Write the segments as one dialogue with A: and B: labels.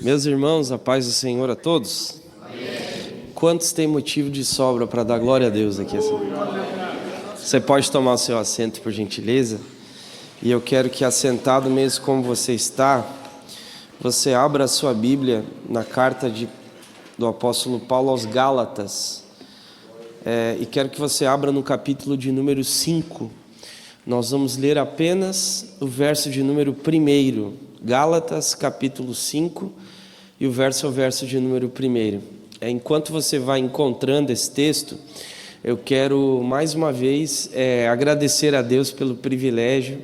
A: Meus irmãos, a paz do Senhor a todos. Quantos têm motivo de sobra para dar glória a Deus aqui? Você pode tomar o seu assento, por gentileza? E eu quero que, assentado mesmo como você está, você abra a sua Bíblia na carta do apóstolo Paulo aos Gálatas. E quero que você abra no capítulo de número 5. Nós vamos ler apenas o verso de número 1. Gálatas, capítulo 5, e o verso é o verso de número 1. Enquanto você vai encontrando esse texto, eu quero mais uma vez agradecer a Deus pelo privilégio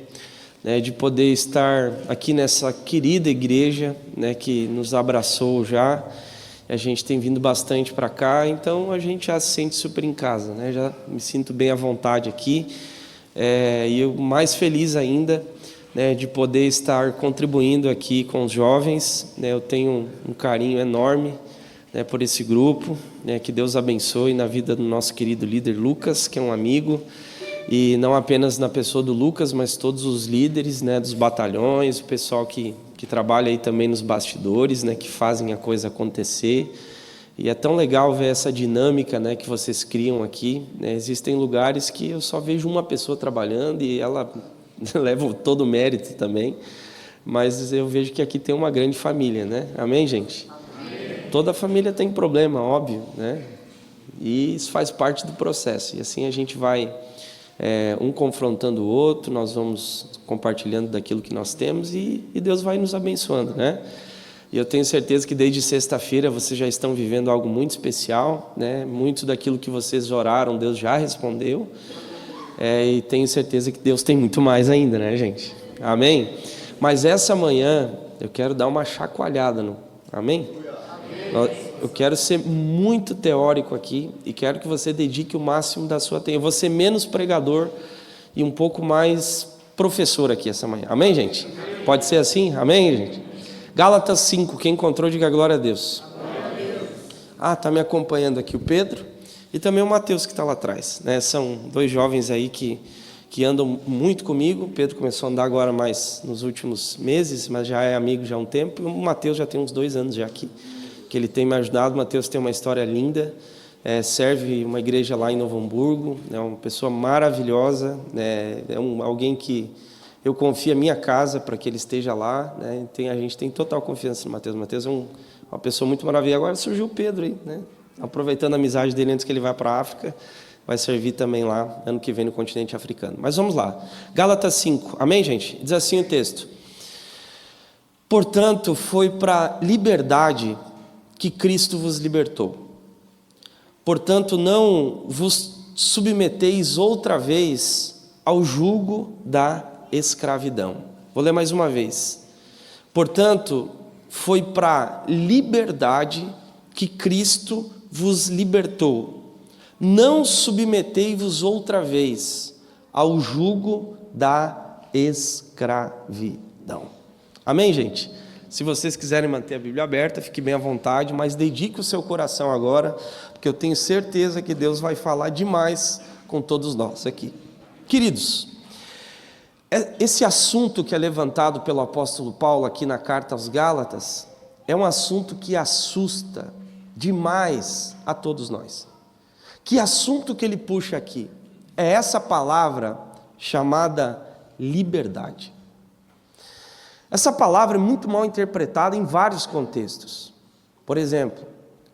A: de poder estar aqui nessa querida igreja que nos abraçou já. A gente tem vindo bastante para cá, então a gente já se sente super em casa, já me sinto bem à vontade aqui, e eu mais feliz ainda de poder estar contribuindo aqui com os jovens. Eu tenho um carinho enorme por esse grupo, que Deus abençoe na vida do nosso querido líder Lucas, que é um amigo, e não apenas na pessoa do Lucas, mas todos os líderes dos batalhões, o pessoal que trabalha aí também nos bastidores, que fazem a coisa acontecer. E é tão legal ver essa dinâmica que vocês criam aqui. Existem lugares que eu só vejo uma pessoa trabalhando e ela leva todo o mérito também, mas eu vejo que aqui tem uma grande família, Amém, gente? Amém. Toda família tem problema, óbvio, E isso faz parte do processo, e assim a gente vai um confrontando o outro, nós vamos compartilhando daquilo que nós temos, e Deus vai nos abençoando, E eu tenho certeza que desde sexta-feira vocês já estão vivendo algo muito especial, Muito daquilo que vocês oraram, Deus já respondeu. E tenho certeza que Deus tem muito mais ainda, gente? Amém? Mas essa manhã eu quero dar uma chacoalhada, amém? Eu quero ser muito teórico aqui e quero que você dedique o máximo da sua atenção. Eu vou ser menos pregador e um pouco mais professor aqui essa manhã. Amém, gente? Pode ser assim? Amém, gente? Gálatas 5, quem encontrou, diga glória a Deus. Está me acompanhando aqui o Pedro e também o Mateus, que está lá atrás. São dois jovens aí que andam muito comigo. O Pedro começou a andar agora mais nos últimos meses, mas já é amigo já há um tempo. E o Mateus já tem uns 2 anos já aqui, que ele tem me ajudado. O Mateus tem uma história linda, serve uma igreja lá em Novo Hamburgo, é uma pessoa maravilhosa, alguém que eu confio a minha casa para que ele esteja lá, A gente tem total confiança no Mateus. O Mateus é uma pessoa muito maravilhosa. Agora surgiu o Pedro aí, aproveitando a amizade dele antes que ele vá para a África, vai servir também lá ano que vem no continente africano. Mas vamos lá, Gálatas 5, amém, gente? Diz assim o texto: portanto, foi para a liberdade que Cristo vos libertou. Portanto, não vos submeteis outra vez ao jugo da escravidão. Vou ler mais uma vez. Portanto, foi para a liberdade que Cristo vos libertou. Não submetei-vos outra vez ao jugo da escravidão. Amém, gente? Se vocês quiserem manter a Bíblia aberta, fique bem à vontade, mas dedique o seu coração agora, porque eu tenho certeza que Deus vai falar demais com todos nós aqui. Queridos, esse assunto que é levantado pelo apóstolo Paulo aqui na carta aos Gálatas é um assunto que assusta demais a todos nós. Que assunto que ele puxa aqui? É essa palavra chamada liberdade. Essa palavra é muito mal interpretada em vários contextos. Por exemplo,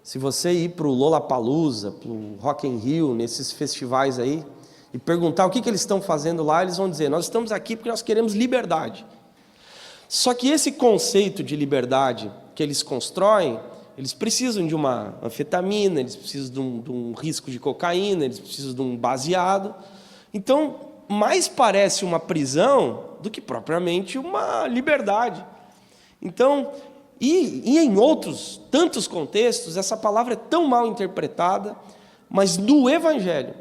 A: se você ir para o Lollapalooza, para o Rock in Rio, nesses festivais aí, e perguntar o que eles estão fazendo lá, eles vão dizer: nós estamos aqui porque nós queremos liberdade. Só que esse conceito de liberdade que eles constroem, eles precisam de uma anfetamina, eles precisam de um risco de cocaína, eles precisam de um baseado. Então, mais parece uma prisão do que propriamente uma liberdade. Então, e em outros tantos contextos, essa palavra é tão mal interpretada, mas no Evangelho,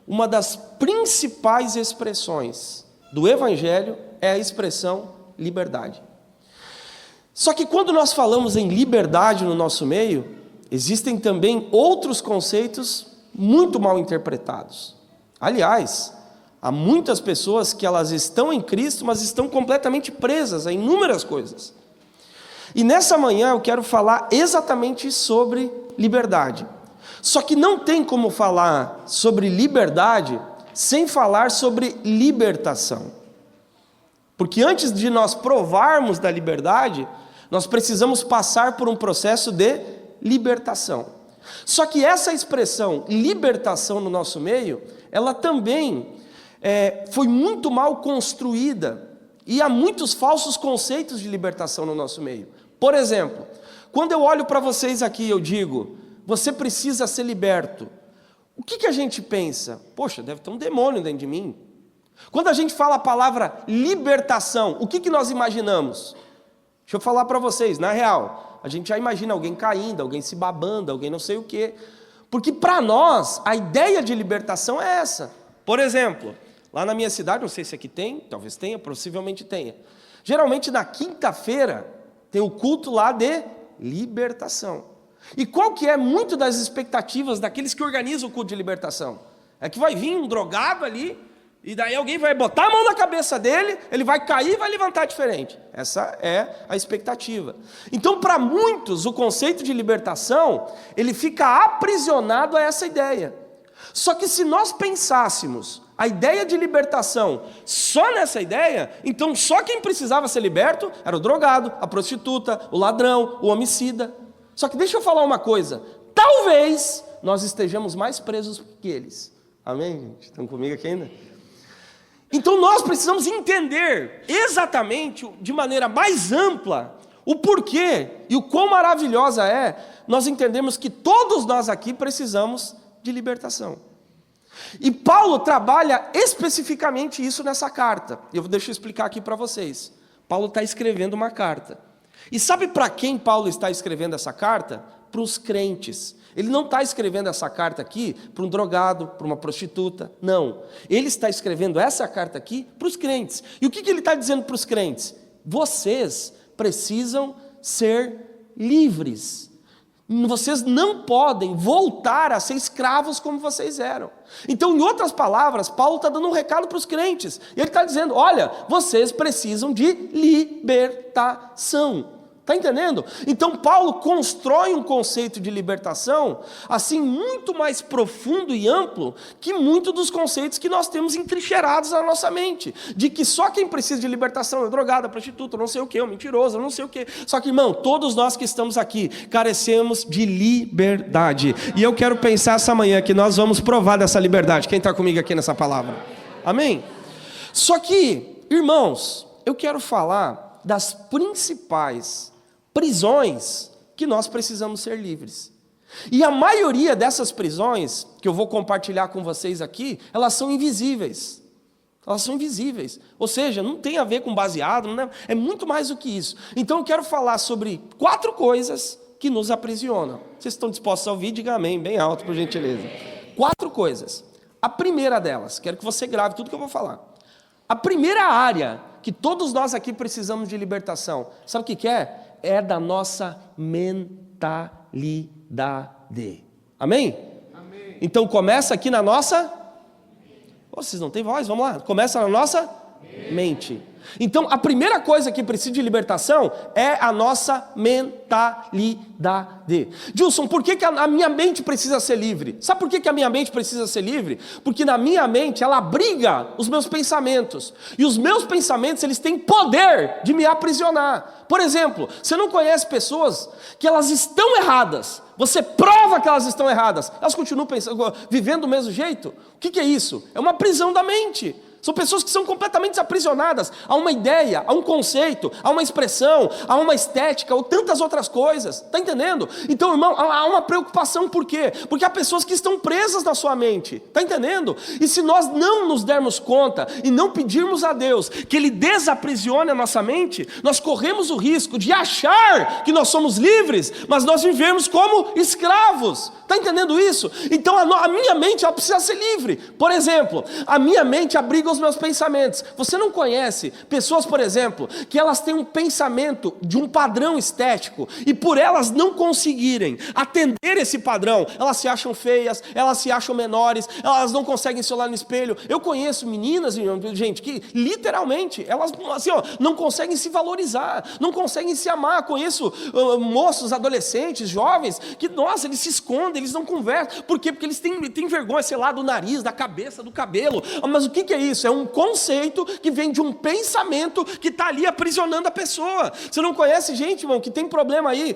A: uma das principais expressões do Evangelho é a expressão liberdade. Só que quando nós falamos em liberdade no nosso meio, existem também outros conceitos muito mal interpretados. Aliás, há muitas pessoas que elas estão em Cristo, mas estão completamente presas a inúmeras coisas. E nessa manhã eu quero falar exatamente sobre liberdade. Só que não tem como falar sobre liberdade sem falar sobre libertação. Porque antes de nós provarmos da liberdade, nós precisamos passar por um processo de libertação. Só que essa expressão libertação no nosso meio, ela também foi muito mal construída. E há muitos falsos conceitos de libertação no nosso meio. Por exemplo, quando eu olho para vocês aqui, eu digo, você precisa ser liberto. O que a gente pensa? Poxa, deve ter um demônio dentro de mim. Quando a gente fala a palavra libertação, o que nós imaginamos? Deixa eu falar para vocês, na real, a gente já imagina alguém caindo, alguém se babando, alguém não sei o quê. Porque para nós, a ideia de libertação é essa. Por exemplo, lá na minha cidade, não sei se aqui tem, talvez tenha, possivelmente tenha. Geralmente na quinta-feira tem o culto lá de libertação. E qual que é muito das expectativas daqueles que organizam o culto de libertação? É que vai vir um drogado ali, e daí alguém vai botar a mão na cabeça dele, ele vai cair e vai levantar diferente. Essa é a expectativa. Então, para muitos, o conceito de libertação, ele fica aprisionado a essa ideia. Só que se nós pensássemos a ideia de libertação só nessa ideia, então só quem precisava ser liberto era o drogado, a prostituta, o ladrão, o homicida. Só que deixa eu falar uma coisa, talvez nós estejamos mais presos que eles. Amém, gente? Estão comigo aqui ainda? Então nós precisamos entender exatamente, de maneira mais ampla, o porquê e o quão maravilhosa é nós entendermos que todos nós aqui precisamos de libertação. E Paulo trabalha especificamente isso nessa carta. Deixa eu explicar aqui para vocês. Paulo está escrevendo uma carta. E sabe para quem Paulo está escrevendo essa carta? Para os crentes. Ele não está escrevendo essa carta aqui para um drogado, para uma prostituta, não. Ele está escrevendo essa carta aqui para os crentes. E o que ele está dizendo para os crentes? Vocês precisam ser livres. Vocês não podem voltar a ser escravos como vocês eram. Então, em outras palavras, Paulo está dando um recado para os crentes. E ele está dizendo, olha, vocês precisam de libertação. Está entendendo? Então Paulo constrói um conceito de libertação assim muito mais profundo e amplo que muitos dos conceitos que nós temos entrincheirados na nossa mente, de que só quem precisa de libertação é drogado, prostituta, não sei o que, o mentiroso, não sei o que. Só que, irmão, todos nós que estamos aqui carecemos de liberdade. E eu quero pensar essa manhã que nós vamos provar dessa liberdade. Quem está comigo aqui nessa palavra? Amém? Só que, irmãos, eu quero falar das principais prisões que nós precisamos ser livres. E a maioria dessas prisões, que eu vou compartilhar com vocês aqui, elas são invisíveis. Elas são invisíveis. Ou seja, não tem a ver com baseado, não é muito mais do que isso. Então eu quero falar sobre 4 coisas que nos aprisionam. Vocês estão dispostos a ouvir? Diga amém, bem alto, por gentileza. 4 coisas. A primeira delas, quero que você grave tudo que eu vou falar. A primeira área que todos nós aqui precisamos de libertação, sabe o que é? É da nossa mentalidade. Amém? Amém. Então começa aqui na nossa... vocês não têm voz? Vamos lá. Começa na nossa mente. Então a primeira coisa que precisa de libertação é a nossa mentalidade. Gilson, por que a minha mente precisa ser livre? Sabe por que a minha mente precisa ser livre? Porque na minha mente ela abriga os meus pensamentos. E os meus pensamentos, eles têm poder de me aprisionar. Por exemplo, você não conhece pessoas que elas estão erradas. Você prova que elas estão erradas. Elas continuam vivendo do mesmo jeito? O que é isso? É uma prisão da mente. São pessoas que são completamente aprisionadas a uma ideia, a um conceito, a uma expressão, a uma estética ou tantas outras coisas. Está entendendo? Então, irmão, há uma preocupação. Por quê? Porque há pessoas que estão presas na sua mente. Está entendendo? E se nós não nos dermos conta e não pedirmos a Deus que Ele desaprisione a nossa mente, nós corremos o risco de achar que nós somos livres, mas nós vivemos como escravos. Está entendendo isso? Então a minha mente ela precisa ser livre. Por exemplo, a minha mente abriga os meus pensamentos. Você não conhece pessoas, por exemplo, que elas têm um pensamento de um padrão estético e por elas não conseguirem atender esse padrão, elas se acham feias, elas se acham menores, elas não conseguem se olhar no espelho. Eu conheço meninas, gente, que literalmente elas assim, não conseguem se valorizar, não conseguem se amar. Conheço moços, adolescentes, jovens, que, nossa, eles se escondem, eles não conversam. Por quê? Porque eles têm vergonha, sei lá, do nariz, da cabeça, do cabelo. Mas o que é isso? É um conceito que vem de um pensamento que está ali aprisionando a pessoa. Você não conhece gente, irmão, que tem problema aí,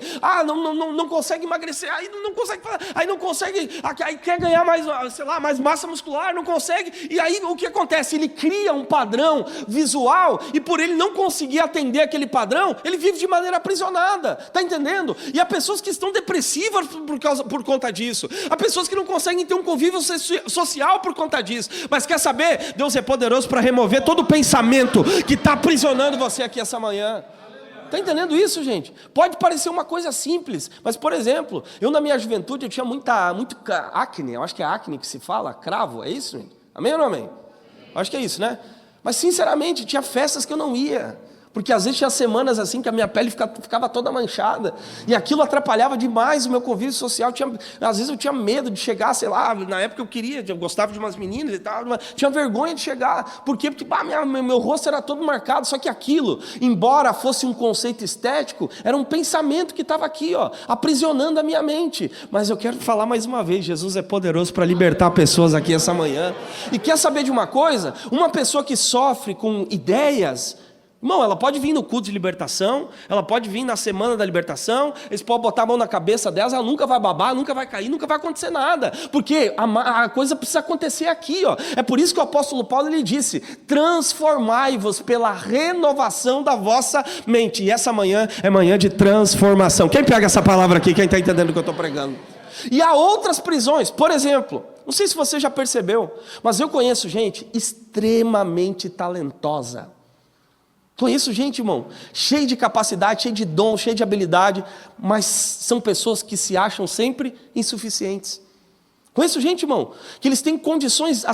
A: não consegue emagrecer, aí não consegue, aí quer ganhar mais, sei lá, mais massa muscular, não consegue, e aí o que acontece? Ele cria um padrão visual, e por ele não conseguir atender aquele padrão, ele vive de maneira aprisionada, está entendendo? E há pessoas que estão depressivas por conta disso, há pessoas que não conseguem ter um convívio social por conta disso, mas quer saber? Deus é poderoso para remover todo o pensamento que está aprisionando você aqui essa manhã. Está entendendo isso, gente? Pode parecer uma coisa simples, mas, por exemplo, eu na minha juventude eu tinha muito acne, eu acho que é acne que se fala, cravo, é isso, gente? Amém ou não amém? Acho que é isso, né? Mas, sinceramente, tinha festas que eu não ia, porque às vezes tinha semanas assim que a minha pele ficava toda manchada, e aquilo atrapalhava demais o meu convívio social. Às vezes eu tinha medo de chegar, sei lá, na época eu gostava de umas meninas e tal, tinha vergonha de chegar. Por quê? Porque meu rosto era todo marcado, só que aquilo, embora fosse um conceito estético, era um pensamento que estava aqui, aprisionando a minha mente. Mas eu quero falar mais uma vez, Jesus é poderoso para libertar pessoas aqui essa manhã. E quer saber de uma coisa? Uma pessoa que sofre com ideias, irmão, ela pode vir no culto de libertação, ela pode vir na semana da libertação, eles podem botar a mão na cabeça delas, ela nunca vai babar, nunca vai cair, nunca vai acontecer nada, porque a coisa precisa acontecer aqui, É por isso que o apóstolo Paulo ele disse: transformai-vos pela renovação da vossa mente. E essa manhã é manhã de transformação. Quem pega essa palavra aqui, quem está entendendo o que eu estou pregando? E há outras prisões, por exemplo, não sei se você já percebeu, mas eu conheço gente extremamente talentosa. Conheço gente, irmão, cheio de capacidade, cheio de dom, cheio de habilidade, mas são pessoas que se acham sempre insuficientes. Conheço gente, irmão, que eles têm condições,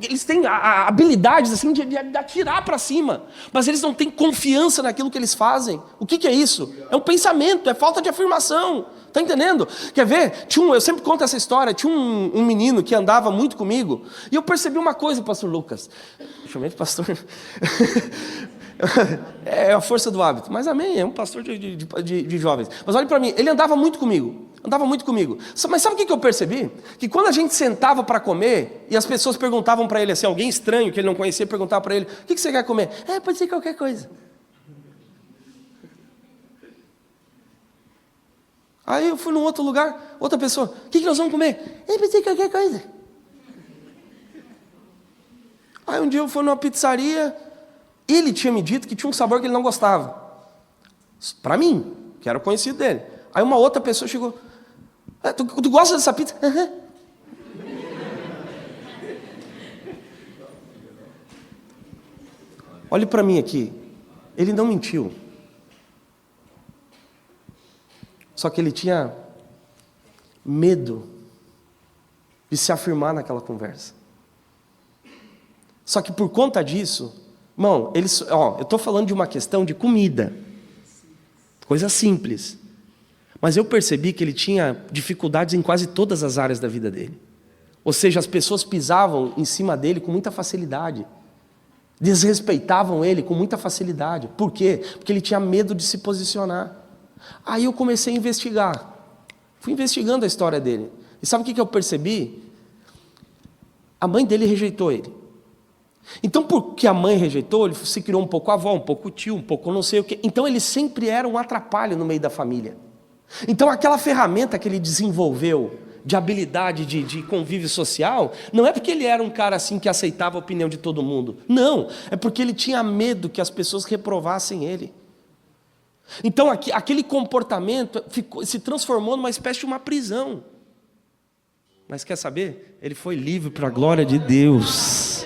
A: eles têm habilidades assim, de atirar para cima, mas eles não têm confiança naquilo que eles fazem. O que é isso? É um pensamento, é falta de afirmação. Está entendendo? Quer ver? Eu sempre conto essa história. Tinha um menino que andava muito comigo, e eu percebi uma coisa, pastor Lucas. Chamei de pastor. É a força do hábito. Mas amém, é um pastor de jovens. Mas olha para mim, ele andava muito comigo. Mas sabe o que eu percebi? Que quando a gente sentava para comer, e as pessoas perguntavam para ele assim, alguém estranho que ele não conhecia, perguntava para ele: o que você quer comer? Pode ser qualquer coisa. Aí eu fui num outro lugar, outra pessoa: o que nós vamos comer? Pode ser qualquer coisa. Aí um dia eu fui numa pizzaria, ele tinha me dito que tinha um sabor que ele não gostava. Para mim, que era conhecido dele. Aí uma outra pessoa chegou: tu gosta dessa pizza? Uhum. Olhe para mim aqui, ele não mentiu. Só que ele tinha medo de se afirmar naquela conversa. Só que por conta disso, irmão, eu estou falando de uma questão de comida, coisa simples. Mas eu percebi que ele tinha dificuldades em quase todas as áreas da vida dele. Ou seja, as pessoas pisavam em cima dele com muita facilidade, desrespeitavam ele com muita facilidade. Por quê? Porque ele tinha medo de se posicionar. Aí eu comecei a investigar. Fui investigando a história dele. E sabe o que eu percebi? A mãe dele rejeitou ele. Então, porque a mãe rejeitou, ele se criou um pouco a avó, um pouco o tio, um pouco não sei o quê. Então, ele sempre era um atrapalho no meio da família. Então, aquela ferramenta que ele desenvolveu de habilidade de convívio social, não é porque ele era um cara assim que aceitava a opinião de todo mundo. Não, é porque ele tinha medo que as pessoas reprovassem ele. Então aquele comportamento se transformou numa espécie de uma prisão. Mas quer saber? Ele foi livre para a glória de Deus.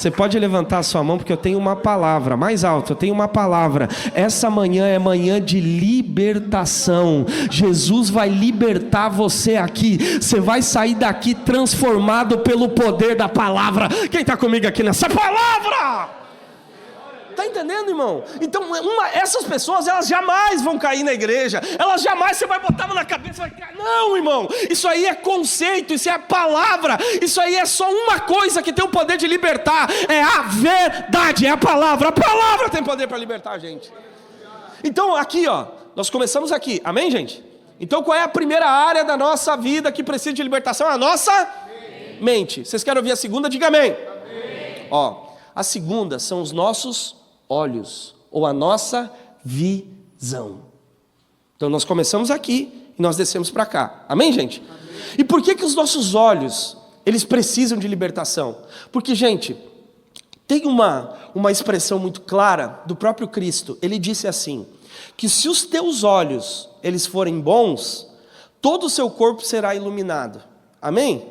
A: Você pode levantar a sua mão, porque eu tenho uma palavra, mais alto, eu tenho uma palavra. Essa manhã é manhã de libertação. Jesus vai libertar você aqui. Você vai sair daqui transformado pelo poder da palavra. Quem está comigo aqui nessa palavra? Está entendendo, irmão? Então, essas pessoas, elas jamais vão cair na igreja. Elas jamais, você vai botar na cabeça, vai cair. Não, irmão, isso aí é conceito, isso é a palavra. Isso aí é só uma coisa que tem o poder de libertar. É a verdade, é a palavra. A palavra tem poder para libertar a gente. Então, aqui, ó, nós começamos aqui, amém, gente? Então, qual é a primeira área da nossa vida que precisa de libertação? A nossa mente. Vocês querem ouvir a segunda? Diga amém. Ó, a segunda são os nossos olhos, ou a nossa visão. Então nós começamos aqui e nós descemos para cá, amém, gente? E por que os nossos olhos, eles precisam de libertação? Porque, gente, tem uma expressão muito clara do próprio Cristo. Ele disse assim, que se os teus olhos, eles forem bons, todo o seu corpo será iluminado, amém?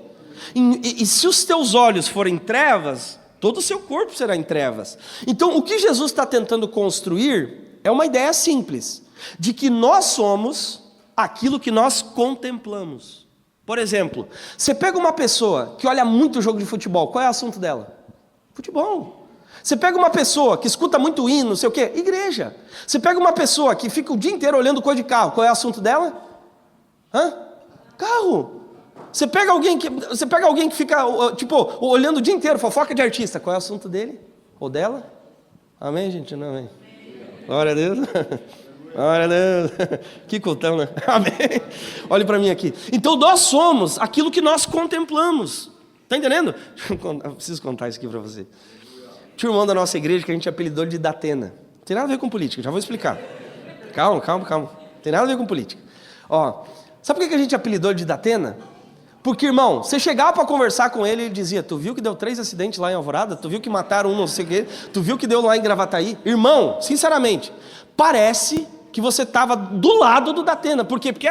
A: E se os teus olhos forem trevas, todo o seu corpo será em trevas. Então, o que Jesus está tentando construir é uma ideia simples, de que nós somos aquilo que nós contemplamos. Por exemplo, você pega uma pessoa que olha muito jogo de futebol, qual é o assunto dela? Futebol. Você pega uma pessoa que escuta muito hino, não sei o quê, igreja. Você pega uma pessoa que fica o dia inteiro olhando coisa de carro, qual é o assunto dela? Carro. Você pega alguém que fica, tipo, olhando o dia inteiro, fofoca de artista, qual é o assunto dele? Ou dela? Amém, gente? Não, amém. Glória a Deus. Glória a Deus. Que cultão, né? Amém. Olhe para mim aqui. Então nós somos aquilo que nós contemplamos. Está entendendo? Eu preciso contar isso aqui para você. Tinha um irmão da nossa igreja que a gente apelidou de Datena. Não tem nada a ver com política, já vou explicar. Calma. Não tem nada a ver com política. Ó, sabe por que a gente apelidou de Datena? Porque, irmão, você chegava para conversar com ele e ele dizia, tu viu que deu 3 acidentes lá em Alvorada? Tu viu que mataram um não sei o quê? Tu viu que deu lá em Gravataí? Irmão, sinceramente, parece que você estava do lado do Datena. Por quê? Porque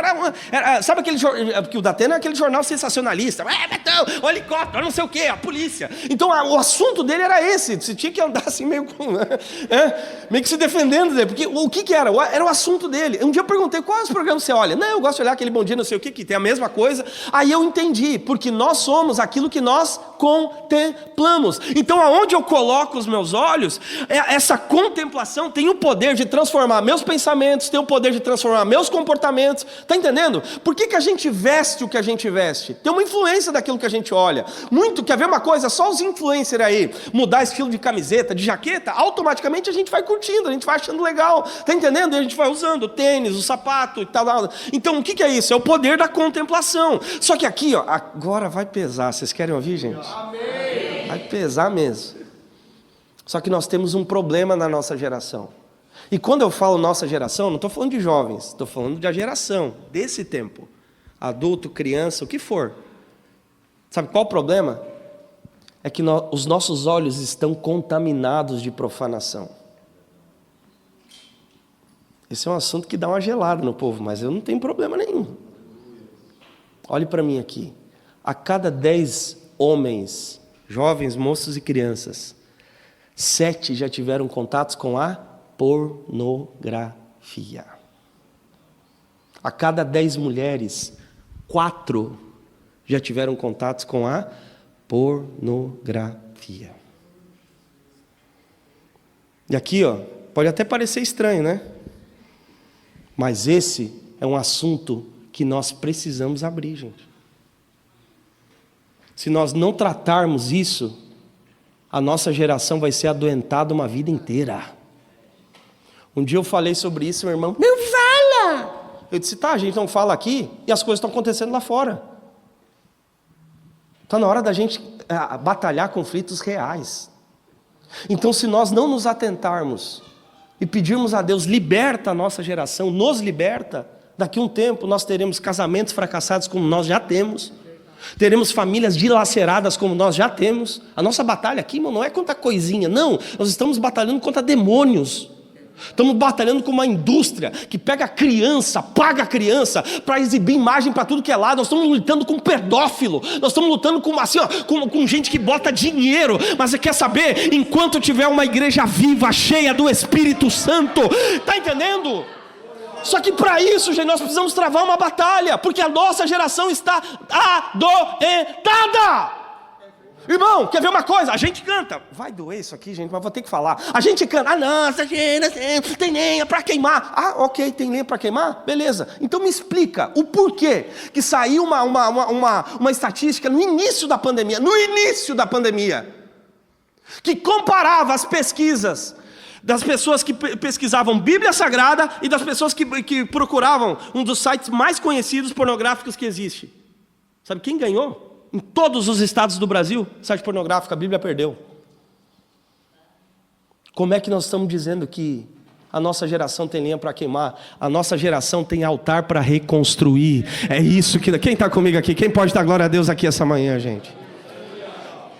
A: sabe aquele jornal, porque o Datena é aquele jornal sensacionalista. Betão, o helicóptero, não sei o quê, a polícia. Então o assunto dele era esse. Você tinha que andar assim meio que se defendendo dele. Porque o que era? Era o assunto dele. Um dia eu perguntei, quais programas você olha? Não, eu gosto de olhar aquele Bom Dia, não sei o quê, que tem a mesma coisa. Aí eu entendi, porque nós somos aquilo que nós contemplamos. Então aonde eu coloco os meus olhos, essa contemplação tem o poder de transformar meus pensamentos, tem o poder de transformar meus comportamentos. Está entendendo? Por que a gente veste o que a gente veste? Tem uma influência daquilo que a gente olha. Muito, quer ver uma coisa? Só os influencers aí, mudar estilo de camiseta, de jaqueta, automaticamente a gente vai curtindo, a gente vai achando legal. Está entendendo? E a gente vai usando o tênis, o sapato e tal. Então o que é isso? É o poder da contemplação. Só que aqui, ó, agora vai pesar. Vocês querem ouvir, gente? Amém. Vai pesar mesmo. Só que nós temos um problema na nossa geração. E quando eu falo nossa geração, não estou falando de jovens, estou falando da geração, desse tempo. Adulto, criança, o que for. Sabe qual o problema? É que os nossos olhos estão contaminados de profanação. Esse é um assunto que dá uma gelada no povo, mas eu não tenho problema nenhum. Olhe para mim aqui. A cada 10 homens, jovens, moços e crianças, 7 já tiveram contatos com a pornografia. A cada 10 mulheres, 4 já tiveram contatos com a pornografia. E aqui, ó, pode até parecer estranho, né? Mas esse é um assunto que nós precisamos abrir, gente. Se nós não tratarmos isso, a nossa geração vai ser adoentada uma vida inteira. Um dia eu falei sobre isso, meu irmão, não fala! Eu disse, tá, a gente não fala aqui e as coisas estão acontecendo lá fora. Está na hora da gente batalhar conflitos reais. Então, se nós não nos atentarmos e pedirmos a Deus, liberta a nossa geração, nos liberta, daqui a um tempo nós teremos casamentos fracassados como nós já temos, teremos famílias dilaceradas como nós já temos. A nossa batalha aqui, irmão, não é contra coisinha, não, nós estamos batalhando contra demônios.
B: Estamos batalhando com uma indústria que pega a criança, paga a criança para exibir imagem para tudo que é lado. Nós estamos lutando com pedófilo. Nós estamos lutando com, assim, ó, com gente que bota dinheiro. Mas você quer saber? Enquanto tiver uma igreja viva, cheia do Espírito Santo, está entendendo? Só que para isso, gente, nós precisamos travar uma batalha, porque a nossa geração está adoentada. Irmão, quer ver uma coisa? A gente canta. Vai doer isso aqui, gente, mas vou ter que falar. A gente canta. Nossa geração tem lenha para queimar. Ok, tem lenha para queimar? Beleza. Então me explica o porquê que saiu uma estatística no início da pandemia. Que comparava as pesquisas das pessoas que pesquisavam Bíblia Sagrada e das pessoas que procuravam um dos sites mais conhecidos pornográficos que existe. Sabe quem ganhou? Em todos os estados do Brasil, site pornográfico, a Bíblia perdeu. Como é que nós estamos dizendo que a nossa geração tem lenha para queimar? A nossa geração tem altar para reconstruir. É isso que... Quem está comigo aqui? Quem pode dar glória a Deus aqui essa manhã, gente?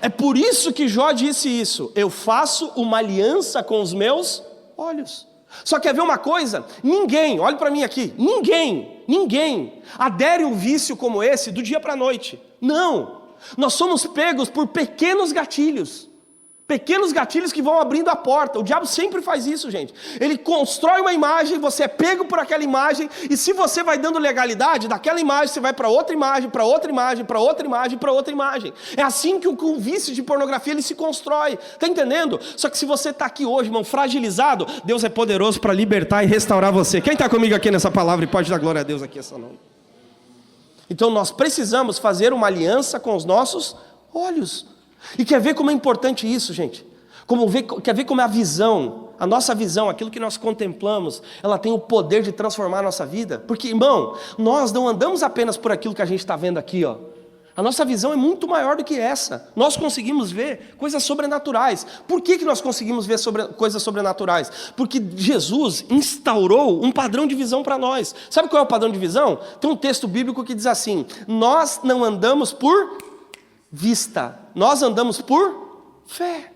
B: É por isso que Jó disse isso. Eu faço uma aliança com os meus olhos. Só quer ver uma coisa? Ninguém, olhe para mim aqui, ninguém adere um vício como esse do dia para a noite. Não, nós somos pegos por pequenos gatilhos que vão abrindo a porta. O diabo sempre faz isso, gente. Ele constrói uma imagem, você é pego por aquela imagem, e se você vai dando legalidade, daquela imagem você vai para outra imagem, para outra imagem, para outra imagem, para outra imagem. É assim que o vício de pornografia ele se constrói. Está entendendo? Só que se você está aqui hoje, irmão, fragilizado, Deus é poderoso para libertar e restaurar você. Quem está comigo aqui nessa palavra e pode dar glória a Deus aqui essa noite? Então nós precisamos fazer uma aliança com os nossos olhos. E quer ver como é importante isso, gente? Quer ver como é a nossa visão, aquilo que nós contemplamos, ela tem o poder de transformar a nossa vida? Porque, irmão, nós não andamos apenas por aquilo que a gente está vendo aqui, ó. A nossa visão é muito maior do que essa. Nós conseguimos ver coisas sobrenaturais. Por que nós conseguimos ver coisas sobrenaturais? Porque Jesus instaurou um padrão de visão para nós. Sabe qual é o padrão de visão? Tem um texto bíblico que diz assim: nós não andamos por vista, nós andamos por fé.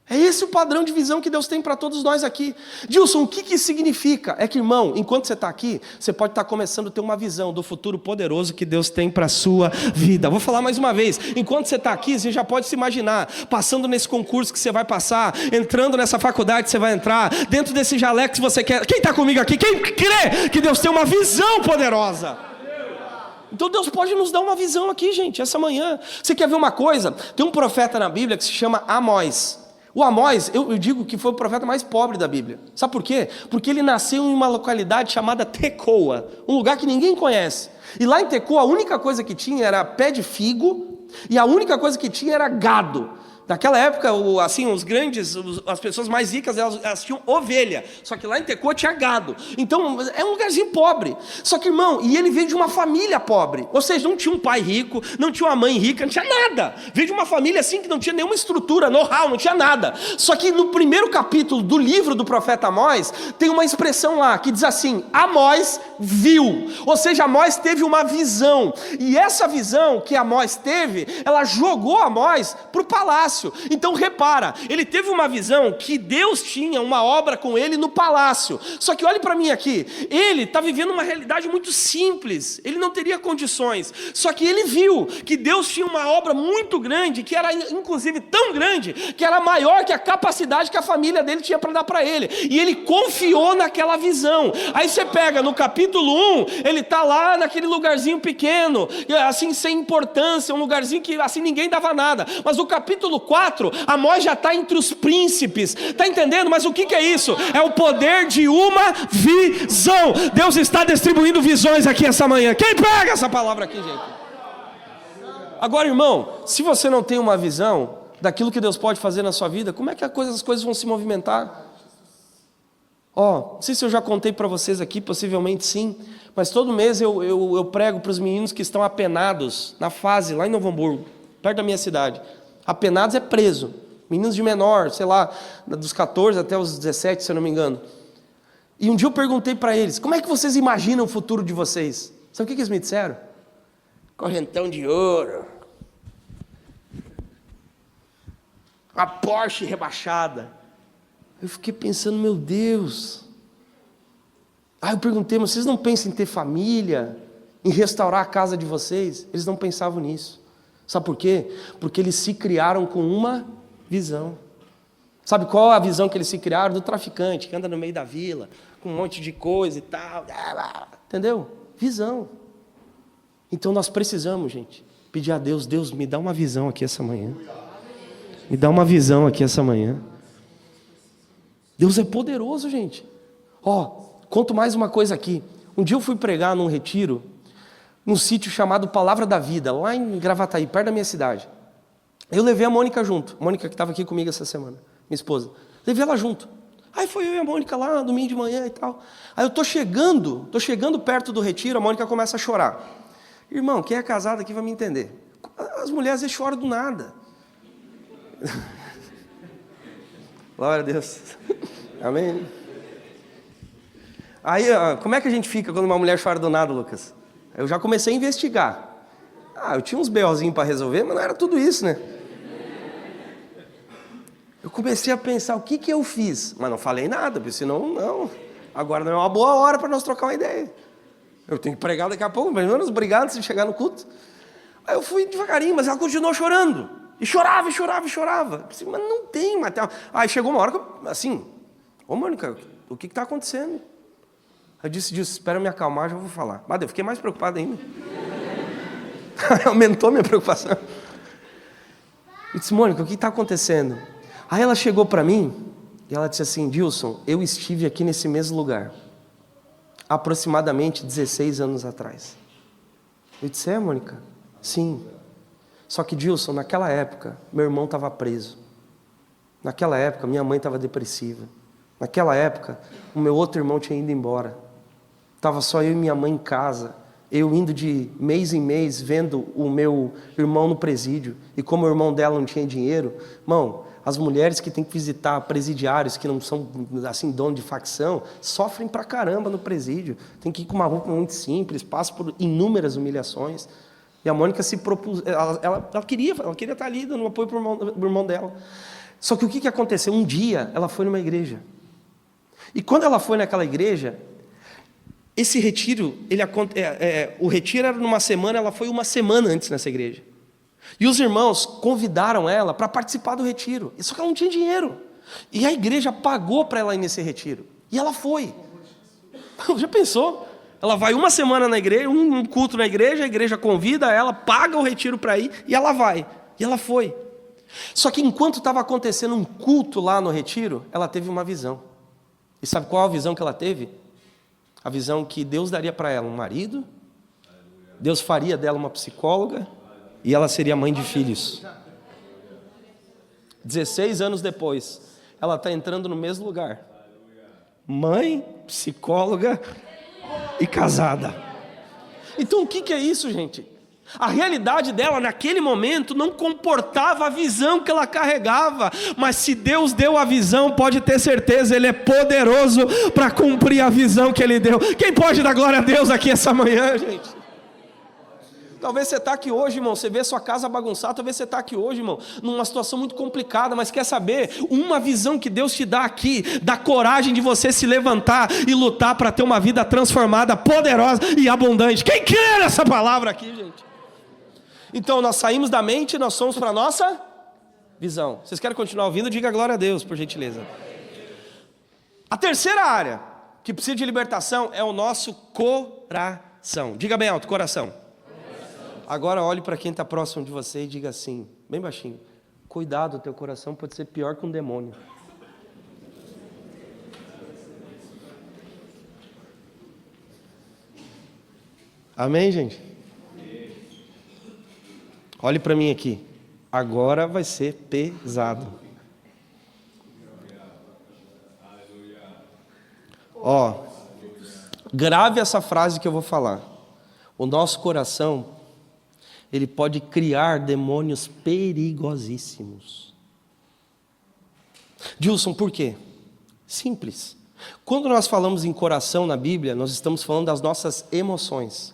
B: É esse o padrão de visão que Deus tem para todos nós aqui. Dilson, o que isso significa? É que, irmão, enquanto você está aqui, você pode estar começando a ter uma visão do futuro poderoso que Deus tem para a sua vida. Vou falar mais uma vez. Enquanto você está aqui, você já pode se imaginar passando nesse concurso que você vai passar, entrando nessa faculdade que você vai entrar, dentro desse jaleco que você quer. Quem está comigo aqui? Quem crê que Deus tem uma visão poderosa? Então Deus pode nos dar uma visão aqui, gente, essa manhã. Você quer ver uma coisa? Tem um profeta na Bíblia que se chama Amós. O Amós, eu digo que foi o profeta mais pobre da Bíblia. Sabe por quê? Porque ele nasceu em uma localidade chamada Tecoa, um lugar que ninguém conhece. E lá em Tecoa a única coisa que tinha era pé de figo, e a única coisa que tinha era gado. Naquela época, assim, as pessoas mais ricas, elas tinham ovelha. Só que lá em Tecoa tinha gado. Então, é um lugarzinho pobre. Só que, irmão, e ele veio de uma família pobre. Ou seja, não tinha um pai rico, não tinha uma mãe rica, não tinha nada. Veio de uma família assim que não tinha nenhuma estrutura, know-how, não tinha nada. Só que no primeiro capítulo do livro do profeta Amós, tem uma expressão lá que diz assim: Amós viu. Ou seja, Amós teve uma visão. E essa visão que Amós teve, ela jogou Amós para o palácio. Então repara, ele teve uma visão que Deus tinha uma obra com ele no palácio. Só que olhe para mim aqui, ele está vivendo uma realidade muito simples, ele não teria condições. Só que ele viu que Deus tinha uma obra muito grande, que era inclusive tão grande, que era maior que a capacidade que a família dele tinha para dar para ele. E ele confiou naquela visão. Aí você pega no capítulo 1, ele está lá naquele lugarzinho pequeno, assim sem importância, um lugarzinho que assim ninguém dava nada. Mas o capítulo 4, Amós já está entre os príncipes, está entendendo? Mas o que é isso? É o poder de uma visão. Deus está distribuindo visões aqui essa manhã. Quem pega essa palavra aqui, gente? Agora, irmão, se você não tem uma visão daquilo que Deus pode fazer na sua vida, como é que as coisas vão se movimentar? Não sei se eu já contei para vocês aqui, possivelmente sim, mas todo mês eu prego para os meninos que estão apenados na fase, lá em Novo Hamburgo, perto da minha cidade. Apenados é preso, meninos de menor, sei lá, dos 14 até os 17, se eu não me engano. E um dia eu perguntei para eles: como é que vocês imaginam o futuro de vocês? Sabe o que eles me disseram? Correntão de ouro, a Porsche rebaixada. Eu fiquei pensando, meu Deus. Aí eu perguntei, mas vocês não pensam em ter família, em restaurar a casa de vocês? Eles não pensavam nisso. Sabe por quê? Porque eles se criaram com uma visão. Sabe qual a visão que eles se criaram? Do traficante, que anda no meio da vila, com um monte de coisa e tal. Entendeu? Visão. Então nós precisamos, gente, pedir a Deus, Deus, me dá uma visão aqui essa manhã. Me dá uma visão aqui essa manhã. Deus é poderoso, gente. Conto mais uma coisa aqui. Um dia eu fui pregar num retiro, num sítio chamado Palavra da Vida, lá em Gravataí, perto da minha cidade. Eu levei a Mônica junto. A Mônica que estava aqui comigo essa semana, minha esposa. Levei ela junto. Aí foi eu e a Mônica lá, domingo de manhã e tal. Aí eu tô chegando perto do retiro, a Mônica começa a chorar. Irmão, quem é casado aqui vai me entender. As mulheres às vezes choram do nada. Glória a Deus. Amém. Aí, como é que a gente fica quando uma mulher chora do nada, Lucas? Eu já comecei a investigar. Eu tinha uns BOzinhos para resolver, mas não era tudo isso, né? Eu comecei a pensar, o que eu fiz? Mas não falei nada, porque senão, não. Agora não é uma boa hora para nós trocar uma ideia. Eu tenho que pregar daqui a pouco, pelo menos obrigado antes de chegar no culto. Aí eu fui devagarinho, mas ela continuou chorando. E chorava. Eu disse, mas não tem material. Aí chegou uma hora que eu, assim, Mônica, o que está acontecendo? Eu disse, espera me acalmar, já vou falar. Mas eu fiquei mais preocupado ainda. Aumentou minha preocupação. Eu disse, Mônica, o que está acontecendo? Aí ela chegou para mim e ela disse assim, Dilson, eu estive aqui nesse mesmo lugar, aproximadamente 16 anos atrás. Eu disse, Mônica? Sim. Só que, Dilson, naquela época, meu irmão estava preso. Naquela época, minha mãe estava depressiva. Naquela época, o meu outro irmão tinha ido embora. Estava só eu e minha mãe em casa. Eu indo de mês em mês, vendo o meu irmão no presídio. E como o irmão dela não tinha dinheiro, irmão, as mulheres que têm que visitar presidiários, que não são, assim, dono de facção, sofrem pra caramba no presídio. Tem que ir com uma roupa muito simples, passa por inúmeras humilhações. E a Mônica se propôs, ela queria estar ali dando um apoio para o irmão dela. Só que o que aconteceu? Um dia ela foi numa igreja. E quando ela foi naquela igreja, esse retiro, o retiro era numa semana, ela foi uma semana antes nessa igreja. E os irmãos convidaram ela para participar do retiro. Só que ela não tinha dinheiro. E a igreja pagou para ela ir nesse retiro. E ela foi. Já pensou? Ela vai uma semana na igreja, um culto na igreja, a igreja convida ela, paga o retiro para ir, e ela vai. E ela foi. Só que enquanto estava acontecendo um culto lá no retiro, ela teve uma visão. E sabe qual a visão que ela teve? A visão que Deus daria para ela um marido, Deus faria dela uma psicóloga, e ela seria mãe de filhos. 16 anos depois, ela está entrando no mesmo lugar. Mãe, psicóloga e casada. Então o que é isso, gente? A realidade dela naquele momento não comportava a visão que ela carregava, mas se Deus deu a visão, pode ter certeza, Ele é poderoso para cumprir a visão que Ele deu. Quem pode dar glória a Deus aqui essa manhã, gente? Talvez você está aqui hoje, irmão, você vê sua casa bagunçada, talvez você está aqui hoje, irmão, numa situação muito complicada, mas quer saber? Uma visão que Deus te dá aqui, dá coragem de você se levantar e lutar para ter uma vida transformada, poderosa e abundante. Quem quer essa palavra aqui, gente? Então nós saímos da mente e nós somos para a nossa visão. Vocês querem continuar ouvindo? Diga glória a Deus, por gentileza. A terceira área que precisa de libertação é o nosso coração. Diga bem alto, coração. Agora olhe para quem está próximo de você e diga assim, bem baixinho, cuidado, o teu coração pode ser pior que um demônio. Amém, gente? Olhe para mim aqui, agora vai ser pesado. Grave essa frase que eu vou falar. O nosso coração, ele pode criar demônios perigosíssimos. Dilson, por quê? Simples. Quando nós falamos em coração na Bíblia, nós estamos falando das nossas emoções.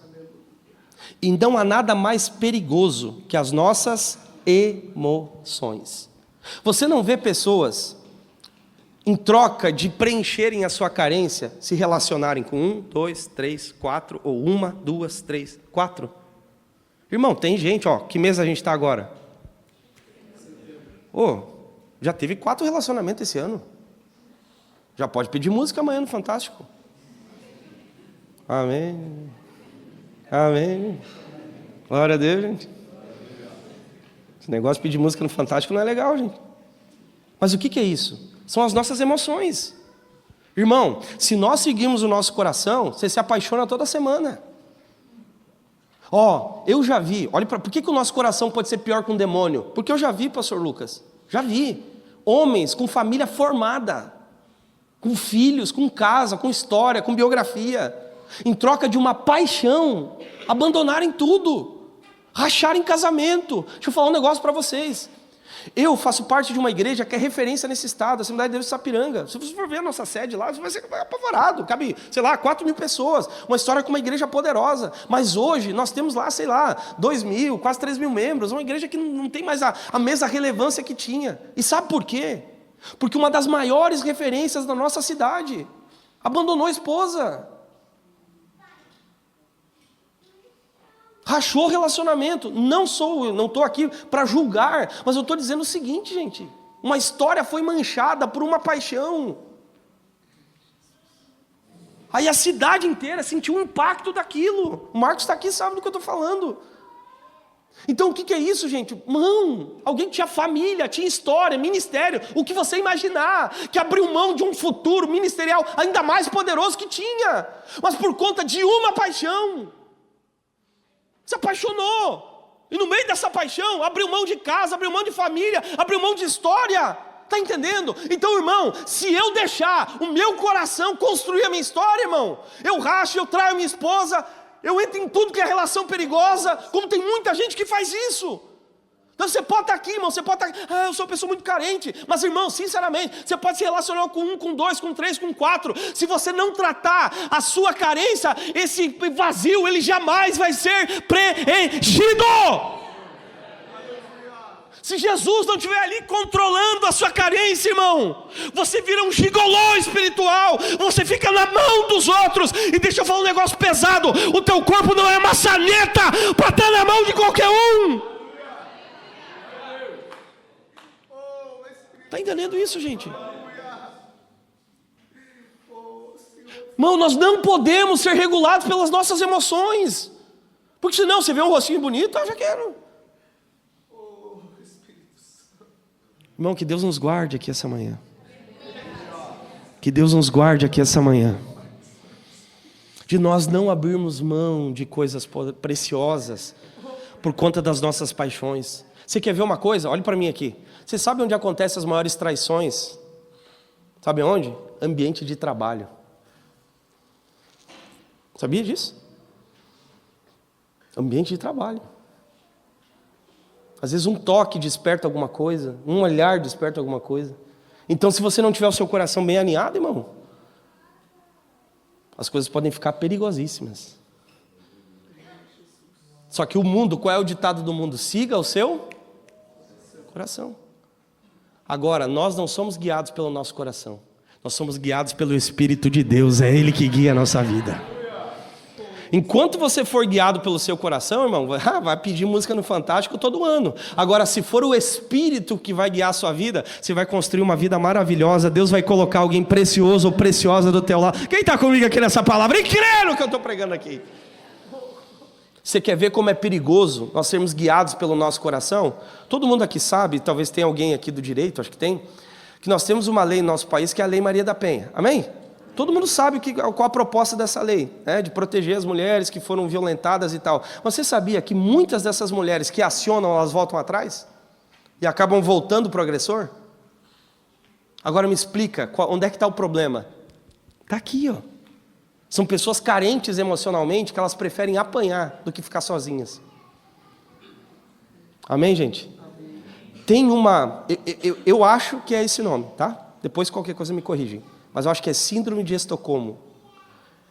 B: E não há nada mais perigoso que as nossas emoções. Você não vê pessoas em troca de preencherem a sua carência, se relacionarem com 1, 2, 3, 4, ou 1, 2, 3, 4. Irmão, tem gente, que mês a gente está agora? Já teve 4 relacionamentos esse ano. Já pode pedir música amanhã no Fantástico. Amém. Amém. Glória a Deus, gente. Esse negócio de pedir música no Fantástico não é legal, gente. Mas o que é isso? São as nossas emoções. Irmão, se nós seguirmos o nosso coração, você se apaixona toda semana. Eu já vi, por que o nosso coração pode ser pior que um demônio? Porque eu já vi, pastor Lucas, já vi homens com família formada, com filhos, com casa, com história, com biografia, em troca de uma paixão, abandonarem tudo, racharem casamento. Deixa eu falar um negócio para vocês. Eu faço parte de uma igreja que é referência nesse estado, a Assembleia de Deus de Sapiranga. Se você for ver a nossa sede lá, você vai ser apavorado. Cabe, 4.000 pessoas. Uma história com uma igreja poderosa. Mas hoje nós temos lá, 2.000, quase 3.000 membros. Uma igreja que não tem mais a mesma relevância que tinha. E sabe por quê? Porque uma das maiores referências da nossa cidade abandonou a esposa. Rachou o relacionamento. Não estou aqui para julgar, mas eu estou dizendo o seguinte, gente. Uma história foi manchada por uma paixão. Aí a cidade inteira sentiu o impacto daquilo. O Marcos está aqui, sabe do que eu estou falando. Então o que é isso, gente? Alguém tinha família, tinha história, ministério, o que você imaginar, que abriu mão de um futuro ministerial ainda mais poderoso que tinha, mas por conta de uma paixão. Se apaixonou, e no meio dessa paixão, abriu mão de casa, abriu mão de família, abriu mão de história, está entendendo? Então, irmão, se eu deixar o meu coração construir a minha história, irmão, eu racho, eu traio minha esposa, eu entro em tudo que é relação perigosa, como tem muita gente que faz isso. Então você pode estar aqui, irmão, você pode estar aqui, eu sou uma pessoa muito carente, mas irmão, sinceramente, você pode se relacionar com 1, com 2, com 3, com 4, se você não tratar a sua carência, esse vazio, ele jamais vai ser preenchido. Se Jesus não estiver ali controlando a sua carência, irmão, você vira um gigolô espiritual, você fica na mão dos outros, e deixa eu falar um negócio pesado, o teu corpo não é maçaneta para estar na mão de qualquer um. Está entendendo isso, gente? Irmão, nós não podemos ser regulados pelas nossas emoções. Porque senão você vê um rostinho bonito, eu já quero. Irmão, que Deus nos guarde aqui essa manhã. Que Deus nos guarde aqui essa manhã. De nós não abrirmos mão de coisas preciosas por conta das nossas paixões. Você quer ver uma coisa? Olhe para mim aqui. Você sabe onde acontecem as maiores traições? Sabe onde? Ambiente de trabalho. Sabia disso? Ambiente de trabalho. Às vezes um toque desperta alguma coisa, um olhar desperta alguma coisa. Então, se você não tiver o seu coração bem alinhado, irmão, as coisas podem ficar perigosíssimas. Só que o mundo, qual é o ditado do mundo? Siga o seu coração. Agora, nós não somos guiados pelo nosso coração. Nós somos guiados pelo Espírito de Deus. É Ele que guia a nossa vida. Enquanto você for guiado pelo seu coração, irmão, vai pedir música no Fantástico todo ano. Agora, se for o Espírito que vai guiar a sua vida, você vai construir uma vida maravilhosa. Deus vai colocar alguém precioso ou preciosa do teu lado. Quem está comigo aqui nessa palavra? E crê no que eu estou pregando aqui. Você quer ver como é perigoso nós sermos guiados pelo nosso coração? Todo mundo aqui sabe, talvez tenha alguém aqui do direito, acho que tem, que nós temos uma lei no nosso país que é a Lei Maria da Penha. Amém? Todo mundo sabe qual a proposta dessa lei, né? De proteger as mulheres que foram violentadas e tal. Mas você sabia que muitas dessas mulheres que acionam, elas voltam atrás? E acabam voltando para o agressor? Agora me explica, onde é que está o problema? Está aqui, ó. São pessoas carentes emocionalmente que elas preferem apanhar do que ficar sozinhas. Amém, gente? Amém. Tem uma... Eu acho que é esse nome, tá? Depois qualquer coisa me corrigem. Mas eu acho que é síndrome de Estocolmo.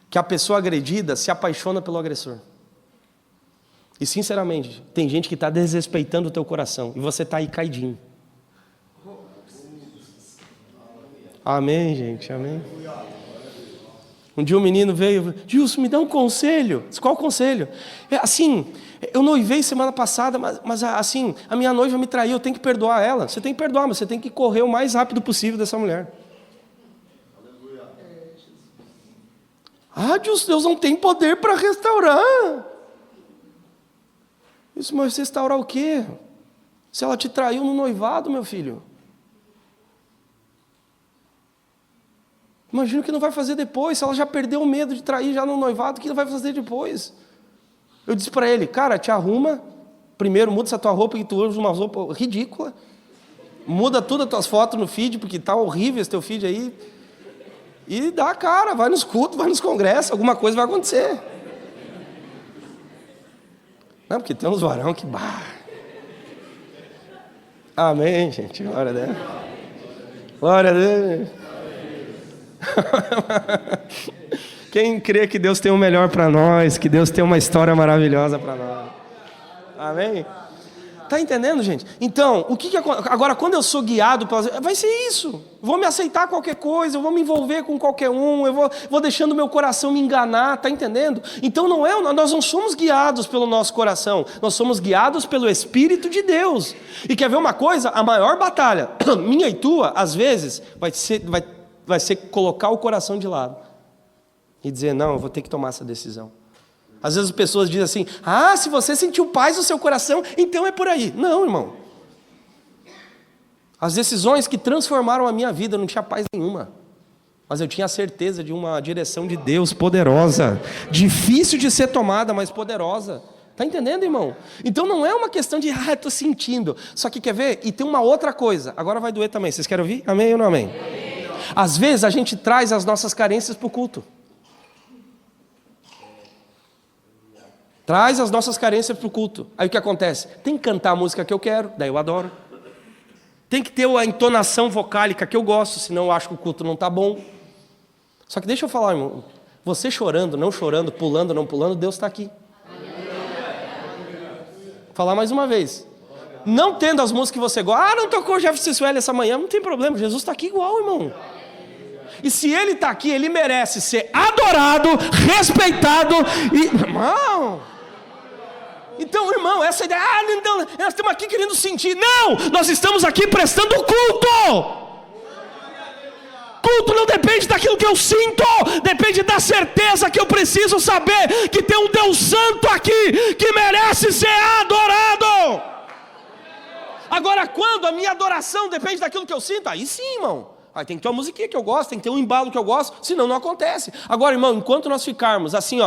B: Que a pessoa agredida se apaixona pelo agressor. E sinceramente, tem gente que está desrespeitando o teu coração. E você está aí caidinho. Amém, gente, amém. Um dia um menino veio, Gilson, me dá um conselho. Disse, qual conselho? Assim, eu noivei semana passada, mas assim, a minha noiva me traiu, eu tenho que perdoar ela. Você tem que perdoar, mas você tem que correr o mais rápido possível dessa mulher. Gilson, Deus não tem poder para restaurar. Isso, mas restaurar o quê? Se ela te traiu no noivado, meu filho. Imagina o que não vai fazer depois. Se ela já perdeu o medo de trair já no noivado, o que ela vai fazer depois? Eu disse para ele, cara, te arruma. Primeiro muda essa tua roupa, que tu usa uma roupa ridícula. Muda todas as tuas fotos no feed, porque tá horrível esse teu feed aí. E dá a cara, vai nos cultos, vai nos congressos, alguma coisa vai acontecer. Não, porque tem uns varão que... Amém, gente. Glória a Deus. Glória a Deus. Quem crê que Deus tem o melhor para nós, que Deus tem uma história maravilhosa para nós. Amém? Tá entendendo, gente? Então, agora quando eu sou guiado, vai ser isso. Vou me aceitar qualquer coisa, eu vou me envolver com qualquer um, eu vou deixando meu coração me enganar, tá entendendo? Então nós não somos guiados pelo nosso coração, nós somos guiados pelo Espírito de Deus. E quer ver uma coisa? A maior batalha, minha e tua, às vezes, vai ser colocar o coração de lado e dizer, não, eu vou ter que tomar essa decisão. Às vezes as pessoas dizem assim, se você sentiu paz no seu coração, então é por aí. Não, irmão. As decisões que transformaram a minha vida, eu não tinha paz nenhuma. Mas eu tinha a certeza de uma direção de Deus poderosa. Difícil de ser tomada, mas poderosa. Está entendendo, irmão? Então não é uma questão de, estou sentindo. Só que quer ver? E tem uma outra coisa. Agora vai doer também. Vocês querem ouvir? Amém ou não amém? Às vezes a gente traz as nossas carências para o culto. Traz as nossas carências para o culto. Aí o que acontece? Tem que cantar a música que eu quero, daí eu adoro. Tem que ter a entonação vocálica que eu gosto, senão eu acho que o culto não está bom. Só que deixa eu falar, irmão. Você chorando, não chorando, pulando, não pulando, Deus está aqui. Vou falar mais uma vez. Não tendo as músicas que você gosta. Não tocou Jefferson Swell essa manhã, não tem problema. Jesus está aqui igual, irmão. E se Ele está aqui, Ele merece ser adorado, respeitado e... Irmão... Então, irmão, essa ideia, então, nós estamos aqui querendo sentir. Não, nós estamos aqui prestando culto. Culto não depende daquilo que eu sinto, depende da certeza que eu preciso saber que tem um Deus Santo aqui, que merece ser adorado. Agora, quando a minha adoração depende daquilo que eu sinto, aí sim, irmão. Aí tem que ter uma musiquinha que eu gosto, tem que ter um embalo que eu gosto, senão não acontece. Agora, irmão, enquanto nós ficarmos assim,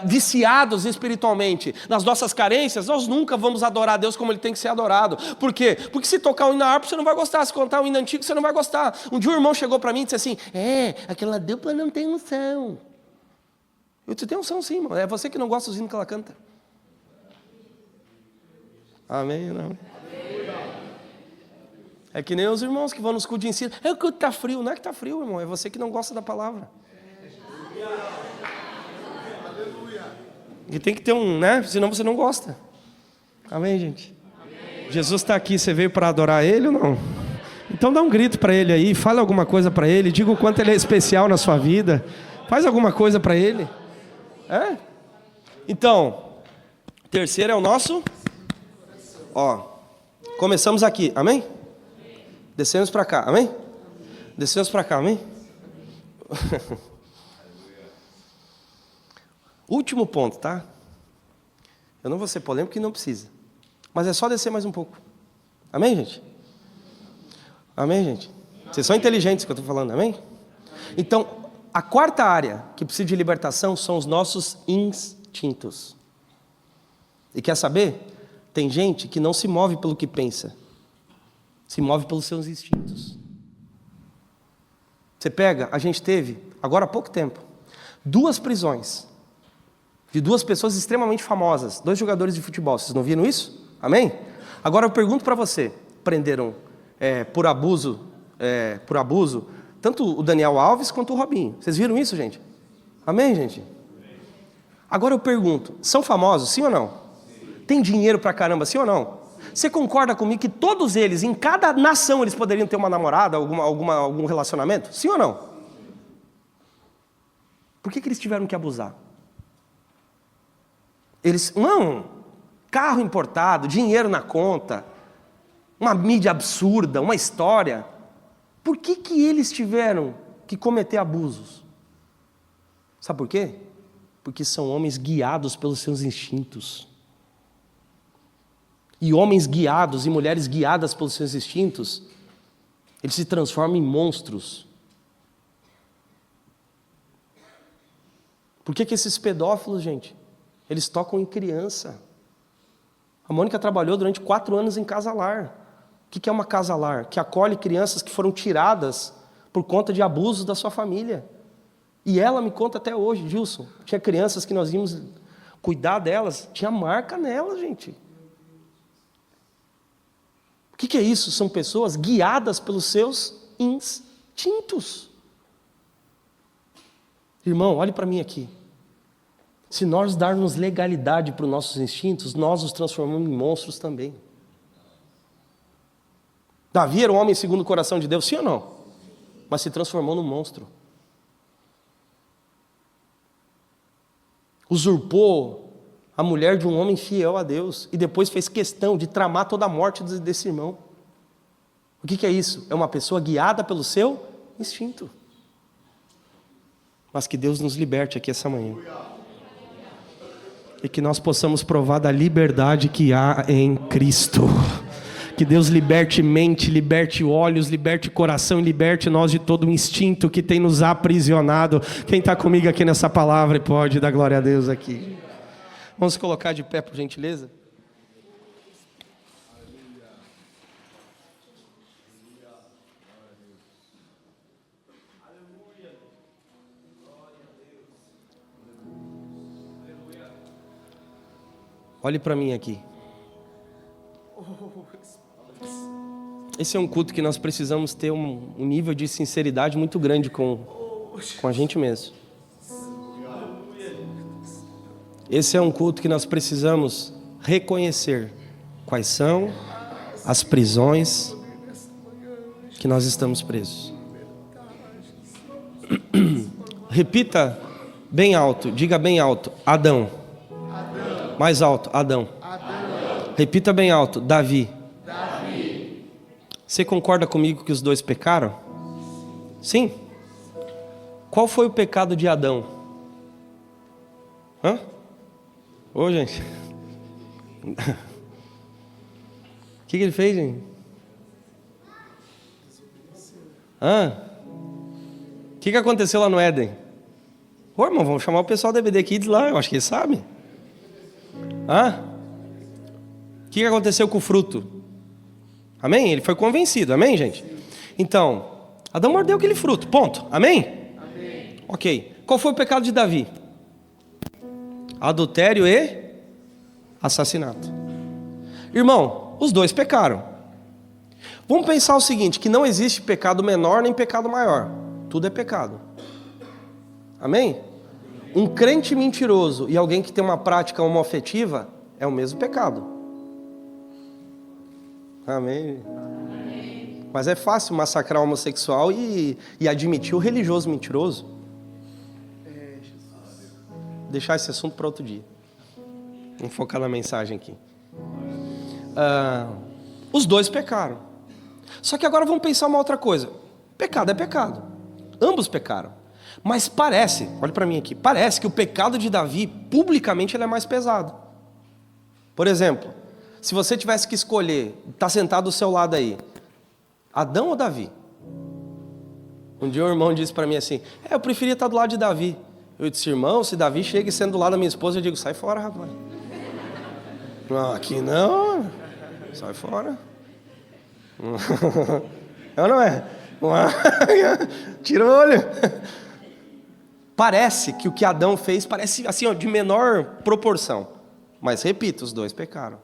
B: viciados espiritualmente nas nossas carências, nós nunca vamos adorar a Deus como Ele tem que ser adorado. Por quê? Porque se tocar um hino na harpa, você não vai gostar. Se contar um hino antigo, você não vai gostar. Um dia um irmão chegou para mim e disse assim, aquela dupla não tem unção. Eu disse, tem unção sim, irmão. É você que não gosta dos hinos que ela canta. Amém, não? É que nem os irmãos que vão nos cultos de ensino. O culto está frio. Não é que está frio, irmão. É você que não gosta da palavra. E tem que ter né? Senão você não gosta. Amém, gente? Amém. Jesus está aqui. Você veio para adorar Ele ou não? Então dá um grito para Ele aí. Fala alguma coisa para Ele. Diga o quanto Ele é especial na sua vida. Faz alguma coisa para Ele. Então, terceiro é o nosso. Começamos aqui. Amém? Descemos para cá, amém? Descemos para cá, amém? Último ponto, tá? Eu não vou ser polêmico porque não precisa. Mas é só descer mais um pouco. Amém, gente? Amém, gente? Vocês são inteligentes que eu estou falando, amém? Então, a quarta área que precisa de libertação são os nossos instintos. E quer saber? Tem gente que não se move pelo que pensa. Se move pelos seus instintos. Você pega, a gente teve, agora há pouco tempo, 2 prisões de 2 pessoas extremamente famosas, 2 jogadores de futebol. Vocês não viram isso? Amém? Agora eu pergunto para você, prenderam por abuso, tanto o Daniel Alves quanto o Robinho. Vocês viram isso, gente? Amém, gente? Agora eu pergunto, são famosos, sim ou não? Tem dinheiro pra caramba, sim ou não? Você concorda comigo que todos eles, em cada nação, eles poderiam ter uma namorada, algum relacionamento? Sim ou não? Por que eles tiveram que abusar? Eles, carro importado, dinheiro na conta, uma mídia absurda, uma história. Por que eles tiveram que cometer abusos? Sabe por quê? Porque são homens guiados pelos seus instintos. E homens guiados e mulheres guiadas pelos seus instintos, eles se transformam em monstros. Por que esses pedófilos, gente, eles tocam em criança? A Mônica trabalhou durante 4 anos em casa-lar. O que é uma casa-lar? Que acolhe crianças que foram tiradas por conta de abusos da sua família. E ela me conta até hoje, Gilson, tinha crianças que nós íamos cuidar delas, tinha marca nelas, gente. O que é isso? São pessoas guiadas pelos seus instintos. Irmão, olhe para mim aqui. Se nós darmos legalidade para os nossos instintos, nós os transformamos em monstros também. Davi era um homem segundo o coração de Deus, sim ou não? Mas se transformou num monstro. Usurpou a mulher de um homem fiel a Deus e depois fez questão de tramar toda a morte desse irmão. O que é isso? É uma pessoa guiada pelo seu instinto. Mas que Deus nos liberte aqui essa manhã. E que nós possamos provar da liberdade que há em Cristo. Que Deus liberte mente, liberte olhos, liberte coração, liberte nós de todo o instinto que tem nos aprisionado. Quem está comigo aqui nessa palavra e pode dar glória a Deus aqui. Vamos colocar de pé, por gentileza? Olhe para mim aqui. Esse é um culto que nós precisamos ter um nível de sinceridade muito grande com a gente mesmo. Esse é um culto que nós precisamos reconhecer quais são as prisões que nós estamos presos. Repita bem alto, diga bem alto, Adão. Mais alto, Adão. Repita bem alto, Davi. Você concorda comigo que os dois pecaram? Sim? Qual foi o pecado de Adão? Ô, gente. O que ele fez, gente? O que aconteceu lá no Éden? Ô, irmão, vamos chamar o pessoal da EBD Kids lá, eu acho que eles sabem. O que aconteceu com o fruto? Amém? Ele foi convencido, amém, gente? Então, Adão mordeu aquele fruto, ponto, amém? Amém. Ok, qual foi o pecado de Davi? Adultério e assassinato. Irmão, os dois pecaram. Vamos pensar o seguinte, que não existe pecado menor nem pecado maior. Tudo é pecado. Amém? Um crente mentiroso e alguém que tem uma prática homoafetiva é o mesmo pecado. Amém? Mas é fácil massacrar o homossexual e admitir o religioso mentiroso. Deixar esse assunto para outro dia. Vamos focar na mensagem aqui. Os dois pecaram. Só que agora vamos pensar uma outra coisa. Pecado é pecado. Ambos pecaram. Mas parece, olha para mim aqui, parece que o pecado de Davi, publicamente, ele é mais pesado. Por exemplo, se você tivesse que escolher, está sentado do seu lado aí, Adão ou Davi? Um dia um irmão disse para mim assim, eu preferia estar do lado de Davi. Eu disse, irmão, se Davi chega e sendo do lado da minha esposa, eu digo, sai fora, rapaz. Não, aqui não, sai fora. Não é? Tira o olho. Parece que o que Adão fez parece assim, de menor proporção. Mas repito, os dois pecaram.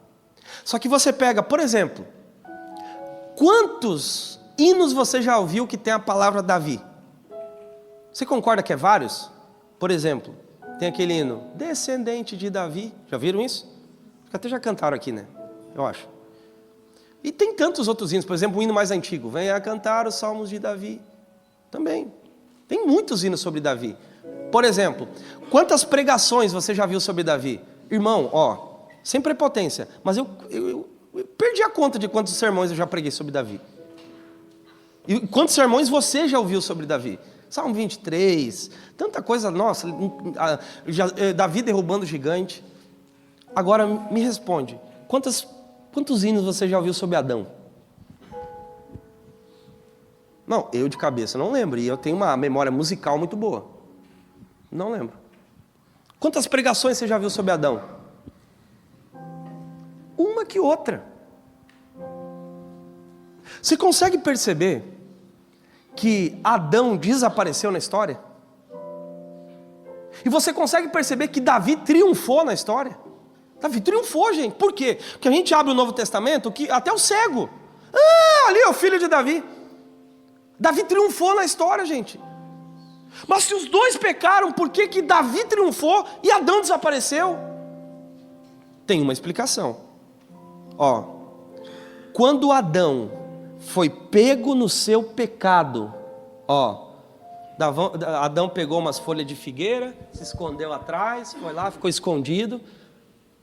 B: Só que você pega, por exemplo, quantos hinos você já ouviu que tem a palavra Davi? Você concorda que é vários? Por exemplo, tem aquele hino, descendente de Davi. Já viram isso? Até já cantaram aqui, né? Eu acho. E tem tantos outros hinos, por exemplo, o hino mais antigo, venha cantar os salmos de Davi, também. Tem muitos hinos sobre Davi. Por exemplo, quantas pregações você já viu sobre Davi? Irmão, sem prepotência, mas eu perdi a conta de quantos sermões eu já preguei sobre Davi. E quantos sermões você já ouviu sobre Davi? Salmo 23, tanta coisa, nossa, Davi derrubando o gigante. Agora me responde, quantos hinos você já ouviu sobre Adão? Não, eu de cabeça não lembro, e eu tenho uma memória musical muito boa. Não lembro. Quantas pregações você já viu sobre Adão? Uma que outra. Você consegue perceber que Adão desapareceu na história? E você consegue perceber que Davi triunfou na história? Davi triunfou, gente. Por quê? Porque a gente abre o Novo Testamento, que até o cego. Ali é o filho de Davi. Davi triunfou na história, gente. Mas se os dois pecaram, por que Davi triunfou e Adão desapareceu? Tem uma explicação. Quando Adão foi pego no seu pecado, Adão pegou umas folhas de figueira, se escondeu atrás, foi lá, ficou escondido.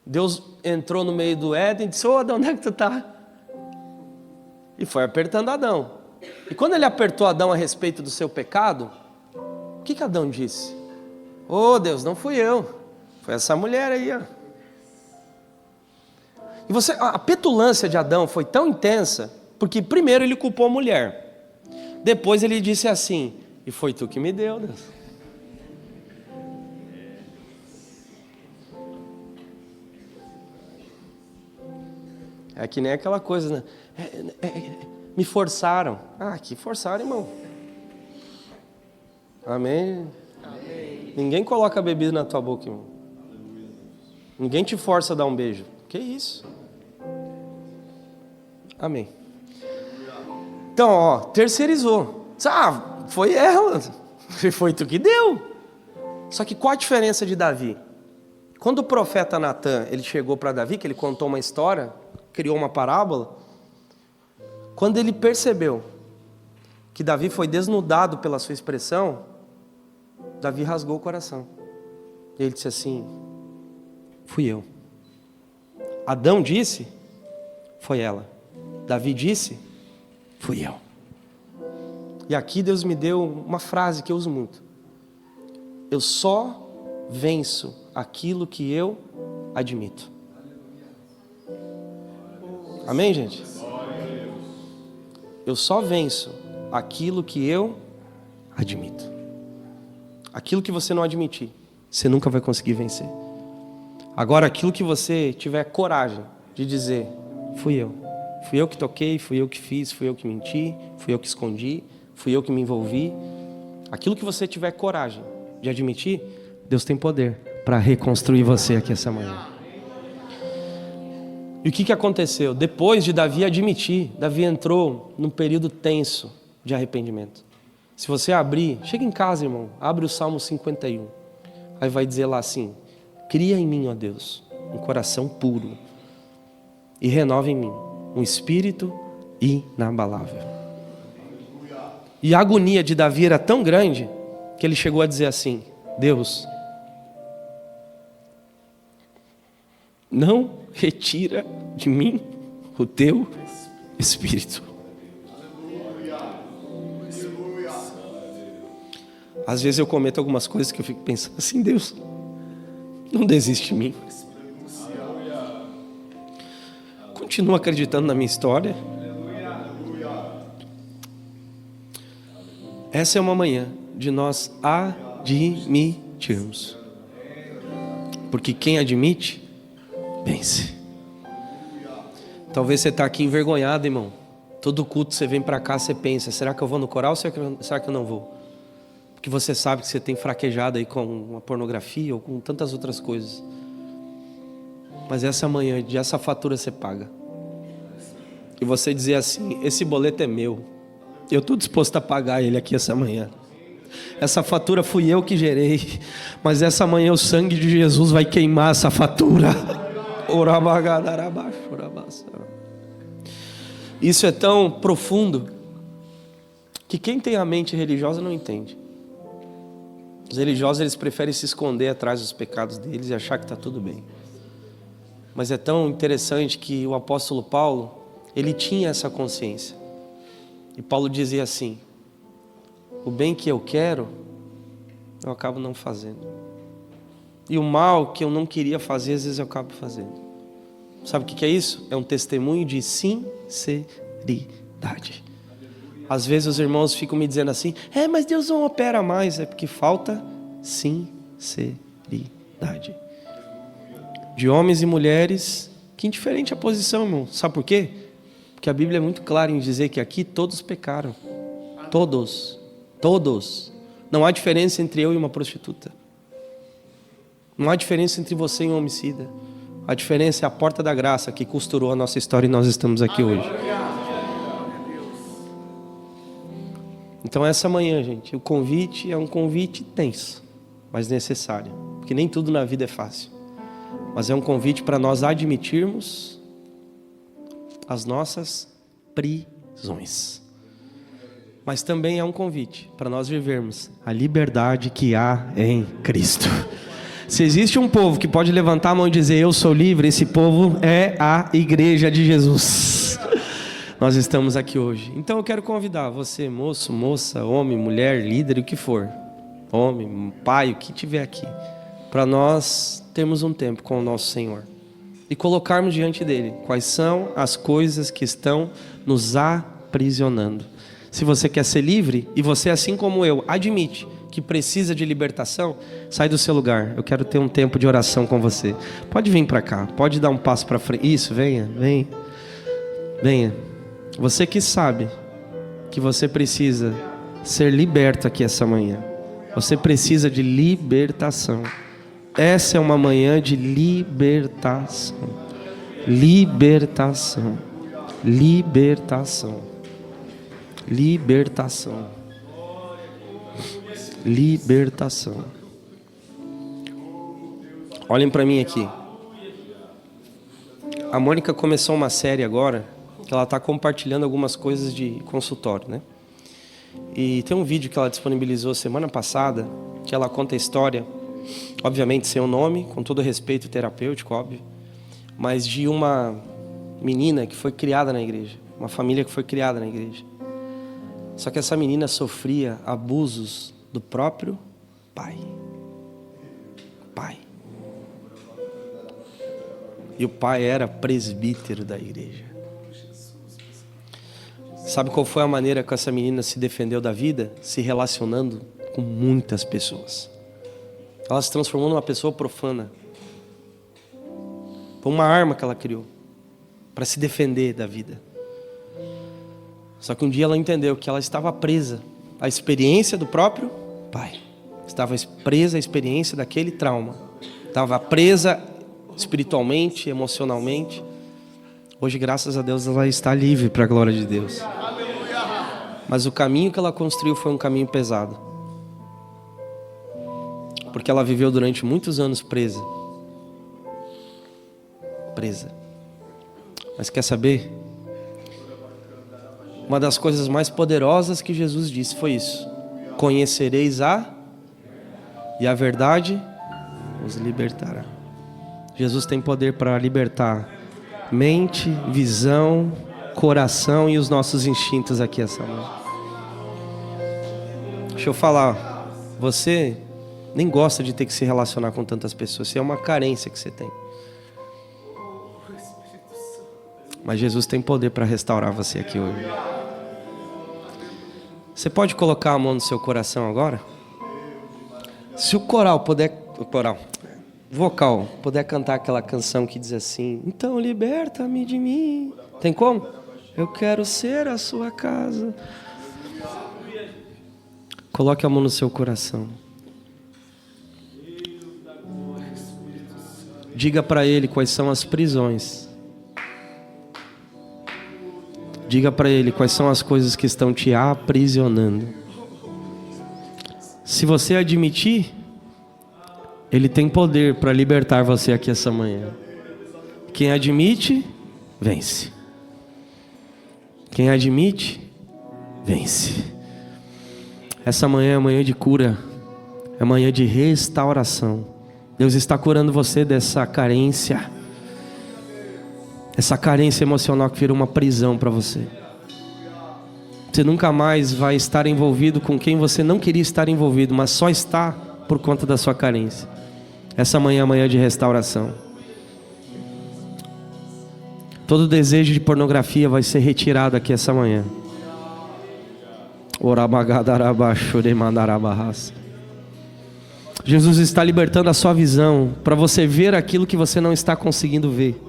B: Deus entrou no meio do Éden e disse: Adão, onde é que tu está? E foi apertando Adão. E quando ele apertou Adão a respeito do seu pecado, o que Adão disse? Deus, não fui eu, foi essa mulher aí, E a petulância de Adão foi tão intensa, porque primeiro ele culpou a mulher, depois ele disse assim: e foi tu que me deu, Deus. É que nem aquela coisa, né? Me forçaram. Que forçaram, irmão. Amém? Amém. Ninguém coloca a bebida na tua boca, irmão. Ninguém te força a dar um beijo. Que isso? Amém. Então, terceirizou. Foi ela. Foi tu que deu. Só que qual a diferença de Davi? Quando o profeta Natan, ele chegou para Davi, que ele contou uma história, criou uma parábola, quando ele percebeu que Davi foi desnudado pela sua expressão, Davi rasgou o coração. Ele disse assim: fui eu. Adão disse: foi ela. Davi disse: fui eu. E aqui Deus me deu uma frase que eu uso muito: eu só venço aquilo que eu admito. Amém, gente? Eu só venço aquilo que eu admito. Aquilo que você não admitir, você nunca vai conseguir vencer. Agora, aquilo que você tiver coragem de dizer: fui eu que toquei, fui eu que fiz, fui eu que menti, fui eu que escondi, fui eu que me envolvi. Aquilo que você tiver coragem de admitir, Deus tem poder para reconstruir você aqui essa manhã. E o que aconteceu? Depois de Davi admitir, Davi entrou num período tenso de arrependimento. Se você abrir, chega em casa, irmão, abre o Salmo 51. Aí vai dizer lá assim: cria em mim, ó Deus, um coração puro e renova em mim um espírito inabalável. E a agonia de Davi era tão grande que ele chegou a dizer assim: Deus, não retira de mim o teu espírito. Às vezes eu cometo algumas coisas que eu fico pensando assim: Deus, não desiste de mim. Continua acreditando na minha história. Essa é uma manhã de nós admitirmos. Porque quem admite, vence. Talvez você está aqui envergonhado, irmão. Todo culto você vem para cá, você pensa: será que eu vou no coral ou será que eu não vou? Porque você sabe que você tem fraquejado aí com a pornografia ou com tantas outras coisas. Mas essa manhã, essa fatura você paga. E você dizer assim: esse boleto é meu, eu estou disposto a pagar ele aqui essa manhã. Essa fatura fui eu que gerei, mas essa manhã o sangue de Jesus vai queimar essa fatura. Isso é tão profundo que quem tem a mente religiosa não entende. Os religiosos, eles preferem se esconder atrás dos pecados deles e achar que está tudo bem. Mas é tão interessante que o apóstolo Paulo, ele tinha essa consciência. E Paulo dizia assim: o bem que eu quero, eu acabo não fazendo. E o mal que eu não queria fazer, às vezes eu acabo fazendo. Sabe o que é isso? É um testemunho de sinceridade. Às vezes os irmãos ficam me dizendo assim: mas Deus não opera mais. É porque falta sinceridade. De homens e mulheres, que indiferente a posição, irmão. Sabe por quê? Porque a Bíblia é muito clara em dizer que aqui todos pecaram. Todos. Não há diferença entre eu e uma prostituta. Não há diferença entre você e um homicida. A diferença é a porta da graça que costurou a nossa história e nós estamos aqui hoje. Então essa manhã, gente, o convite é um convite tenso, mas necessário. Porque nem tudo na vida é fácil. Mas é um convite para nós admitirmos as nossas prisões. Mas também é um convite para nós vivermos a liberdade que há em Cristo. Se existe um povo que pode levantar a mão e dizer eu sou livre, esse povo é a igreja de Jesus. Nós estamos aqui hoje. Então eu quero convidar você, moço, moça, homem, mulher, líder, o que for. Homem, pai, o que tiver aqui. Para nós termos um tempo com o nosso Senhor. E colocarmos diante dele quais são as coisas que estão nos aprisionando. Se você quer ser livre, e você assim como eu, admite que precisa de libertação, sai do seu lugar. Eu quero ter um tempo de oração com você. Pode vir para cá, pode dar um passo para frente. Isso, venha. Você que sabe que você precisa ser liberto aqui essa manhã. Você precisa de libertação. Essa é uma manhã de libertação. Libertação. Olhem para mim aqui. A Mônica começou uma série agora, que ela está compartilhando algumas coisas de consultório, né? E tem um vídeo que ela disponibilizou semana passada, que ela conta a história, obviamente sem o nome, com todo respeito terapêutico, óbvio, mas de uma menina que foi criada na igreja, uma família que foi criada na igreja. Só que essa menina sofria abusos do próprio pai. E o pai era presbítero da igreja. Sabe qual foi a maneira que essa menina se defendeu da vida? Se relacionando com muitas pessoas. Ela se transformou numa pessoa profana. Foi uma arma que ela criou para se defender da vida. Só que um dia ela entendeu que ela estava presa à experiência do próprio pai. Estava presa à experiência daquele trauma. Estava presa espiritualmente, emocionalmente. Hoje, graças a Deus, ela está livre para a glória de Deus. Mas o caminho que ela construiu foi um caminho pesado. Porque ela viveu durante muitos anos presa. Mas quer saber? Uma das coisas mais poderosas que Jesus disse foi isso: conhecereis e a verdade os libertará. Jesus tem poder para libertar mente, visão, coração e os nossos instintos aqui essa manhã. Deixa eu falar, você nem gosta de ter que se relacionar com tantas pessoas, isso é uma carência que você tem. Mas Jesus tem poder para restaurar você aqui hoje. Você pode colocar a mão no seu coração agora? Se o vocal puder cantar aquela canção que diz assim: então liberta-me de mim. Tem como? Eu quero ser a sua casa. Coloque a mão no seu coração. Diga para ele quais são as prisões. Diga para ele quais são as coisas que estão te aprisionando. Se você admitir, ele tem poder para libertar você aqui essa manhã. Quem admite, vence. Quem admite, vence. Essa manhã é manhã de cura, é manhã de restauração. Deus está curando você dessa carência, essa carência emocional que virou uma prisão para você. Você nunca mais vai estar envolvido com quem você não queria estar envolvido, mas só está por conta da sua carência. Essa manhã é manhã de restauração. Todo desejo de pornografia vai ser retirado aqui essa manhã. Jesus está libertando a sua visão para você ver aquilo que você não está conseguindo ver.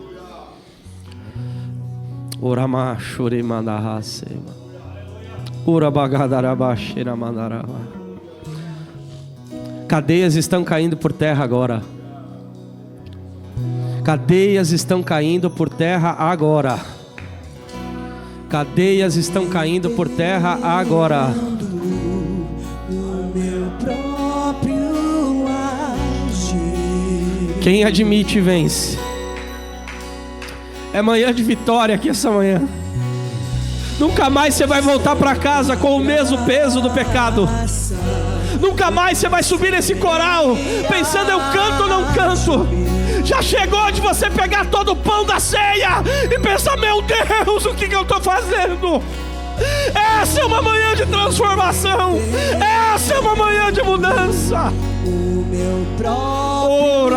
B: Cadeias estão caindo por terra agora. Cadeias estão caindo por terra agora. Cadeias estão caindo por terra agora. Quem admite vence. É manhã de vitória aqui essa manhã. Nunca mais você vai voltar para casa com o mesmo peso do pecado. Nunca mais você vai subir nesse coral pensando eu canto ou não canto. Já chegou de você pegar todo o pão da ceia e pensar, meu Deus, o que eu estou fazendo? Essa é uma manhã de transformação. Essa é uma manhã de mudança. O meu próprio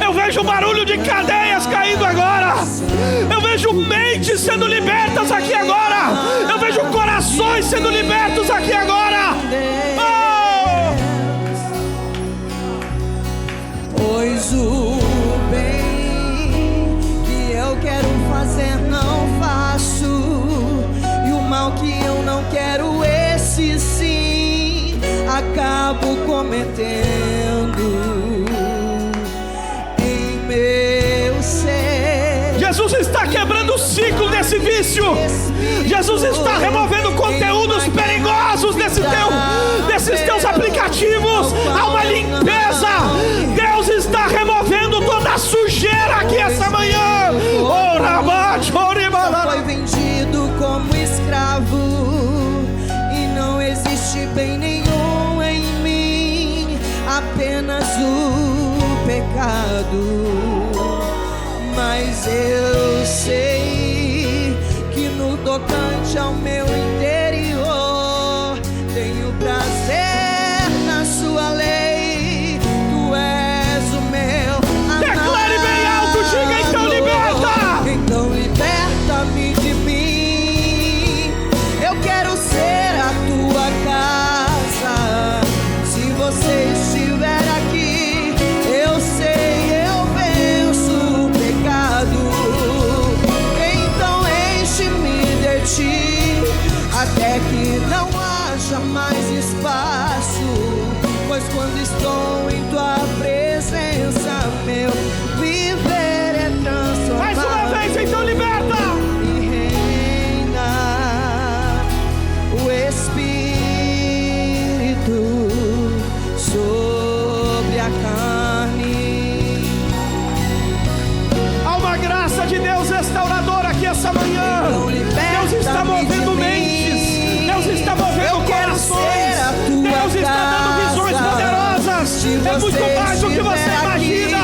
B: eu vejo barulho de cadeias caindo agora. Eu vejo mentes sendo libertas aqui agora. Eu vejo corações sendo libertos aqui agora.
C: Pois o bem que eu quero fazer não faço, e o mal que eu não quero, esse sim acabo cometendo. Em meu ser,
B: Jesus está quebrando o ciclo desse vício. Jesus está removendo conteúdos perigosos desses teus aplicativos. Há uma limpeza. Deus está removendo toda a sujeira aqui essa manhã.
C: Foi vendido como escravo e não existe bem nenhum em mim, apenas o pecado. Mas eu sei que no tocante ao meu interior tenho prazer na sua lei. Tu és o meu amado.
B: Declare bem alto, diga então liberta.
C: Então liberta-me de mim. Eu quero ser a tua casa. Se você estiver aqui, eu sei, eu venço o pecado. Então enche-me de ti, até que não haja mais espaço. Pois quando estou em tua presença, meu viver é transformado.
B: Mais uma vez, então liberta.
C: E reina o Espírito sobre a carne.
B: Há uma graça de Deus restauradora aqui essa manhã.
C: Então
B: Deus está movendo mentes. Deus está movendo corações. Deus está dando visões poderosas. É muito mais do que você imagina.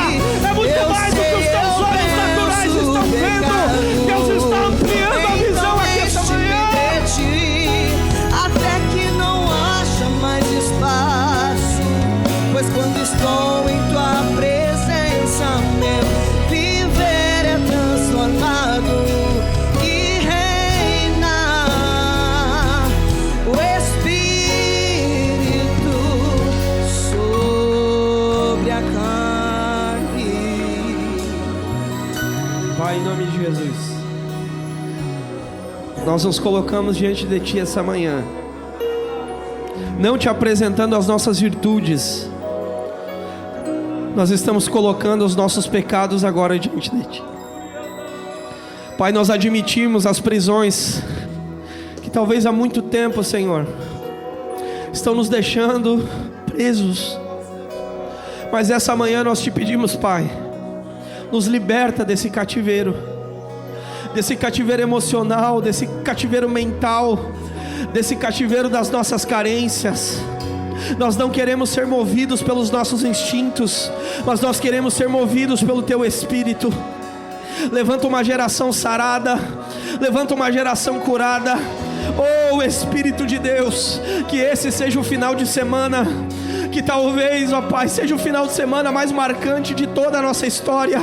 B: É muito mais do que os teus olhos naturais estão vendo. Deus está ampliando a visão aqui essa manhã.
C: Até que não haja mais espaço. Pois quando estou em tua presença, meu viver é transformado. E reina o Espírito sobre a carne.
B: Pai, em nome de Jesus, nós nos colocamos diante de Ti essa manhã, não Te apresentando as nossas virtudes. Nós estamos colocando os nossos pecados agora diante de Ti. Pai, nós admitimos as prisões que talvez há muito tempo, Senhor, estão nos deixando presos. Mas essa manhã nós te pedimos, Pai, nos liberta desse cativeiro emocional, desse cativeiro mental, desse cativeiro das nossas carências. Nós não queremos ser movidos pelos nossos instintos, mas nós queremos ser movidos pelo Teu Espírito. Levanta uma geração sarada, levanta uma geração curada. Oh Espírito de Deus, que esse seja o final de semana, que talvez, ó Pai, seja o final de semana mais marcante de toda a nossa história.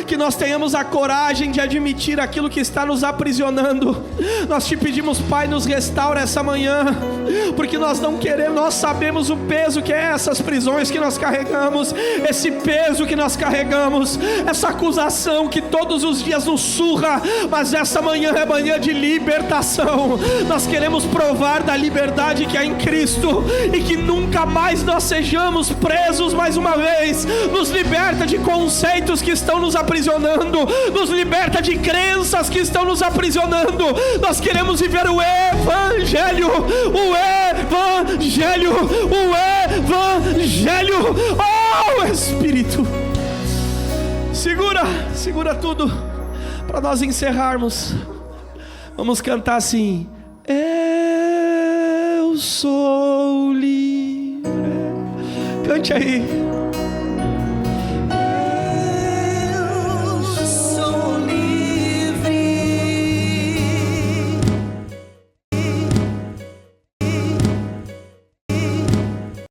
B: Que nós tenhamos a coragem de admitir aquilo que está nos aprisionando. Nós te pedimos, Pai, nos restaura essa manhã, porque nós não queremos, nós sabemos o peso que é essas prisões que nós carregamos, esse peso que nós carregamos, essa acusação que todos os dias nos surra, mas essa manhã é manhã de libertação. Nós queremos provar da liberdade que há em Cristo, e que nunca mais nós sejamos presos mais uma vez. Nos liberta de conceitos que estão nos aprisionando, nos liberta de crenças que estão nos aprisionando. Nós queremos viver o Evangelho, o Evangelho, o Evangelho. Oh Espírito, segura tudo, para nós encerrarmos. Vamos cantar assim: eu sou livre. Cante aí.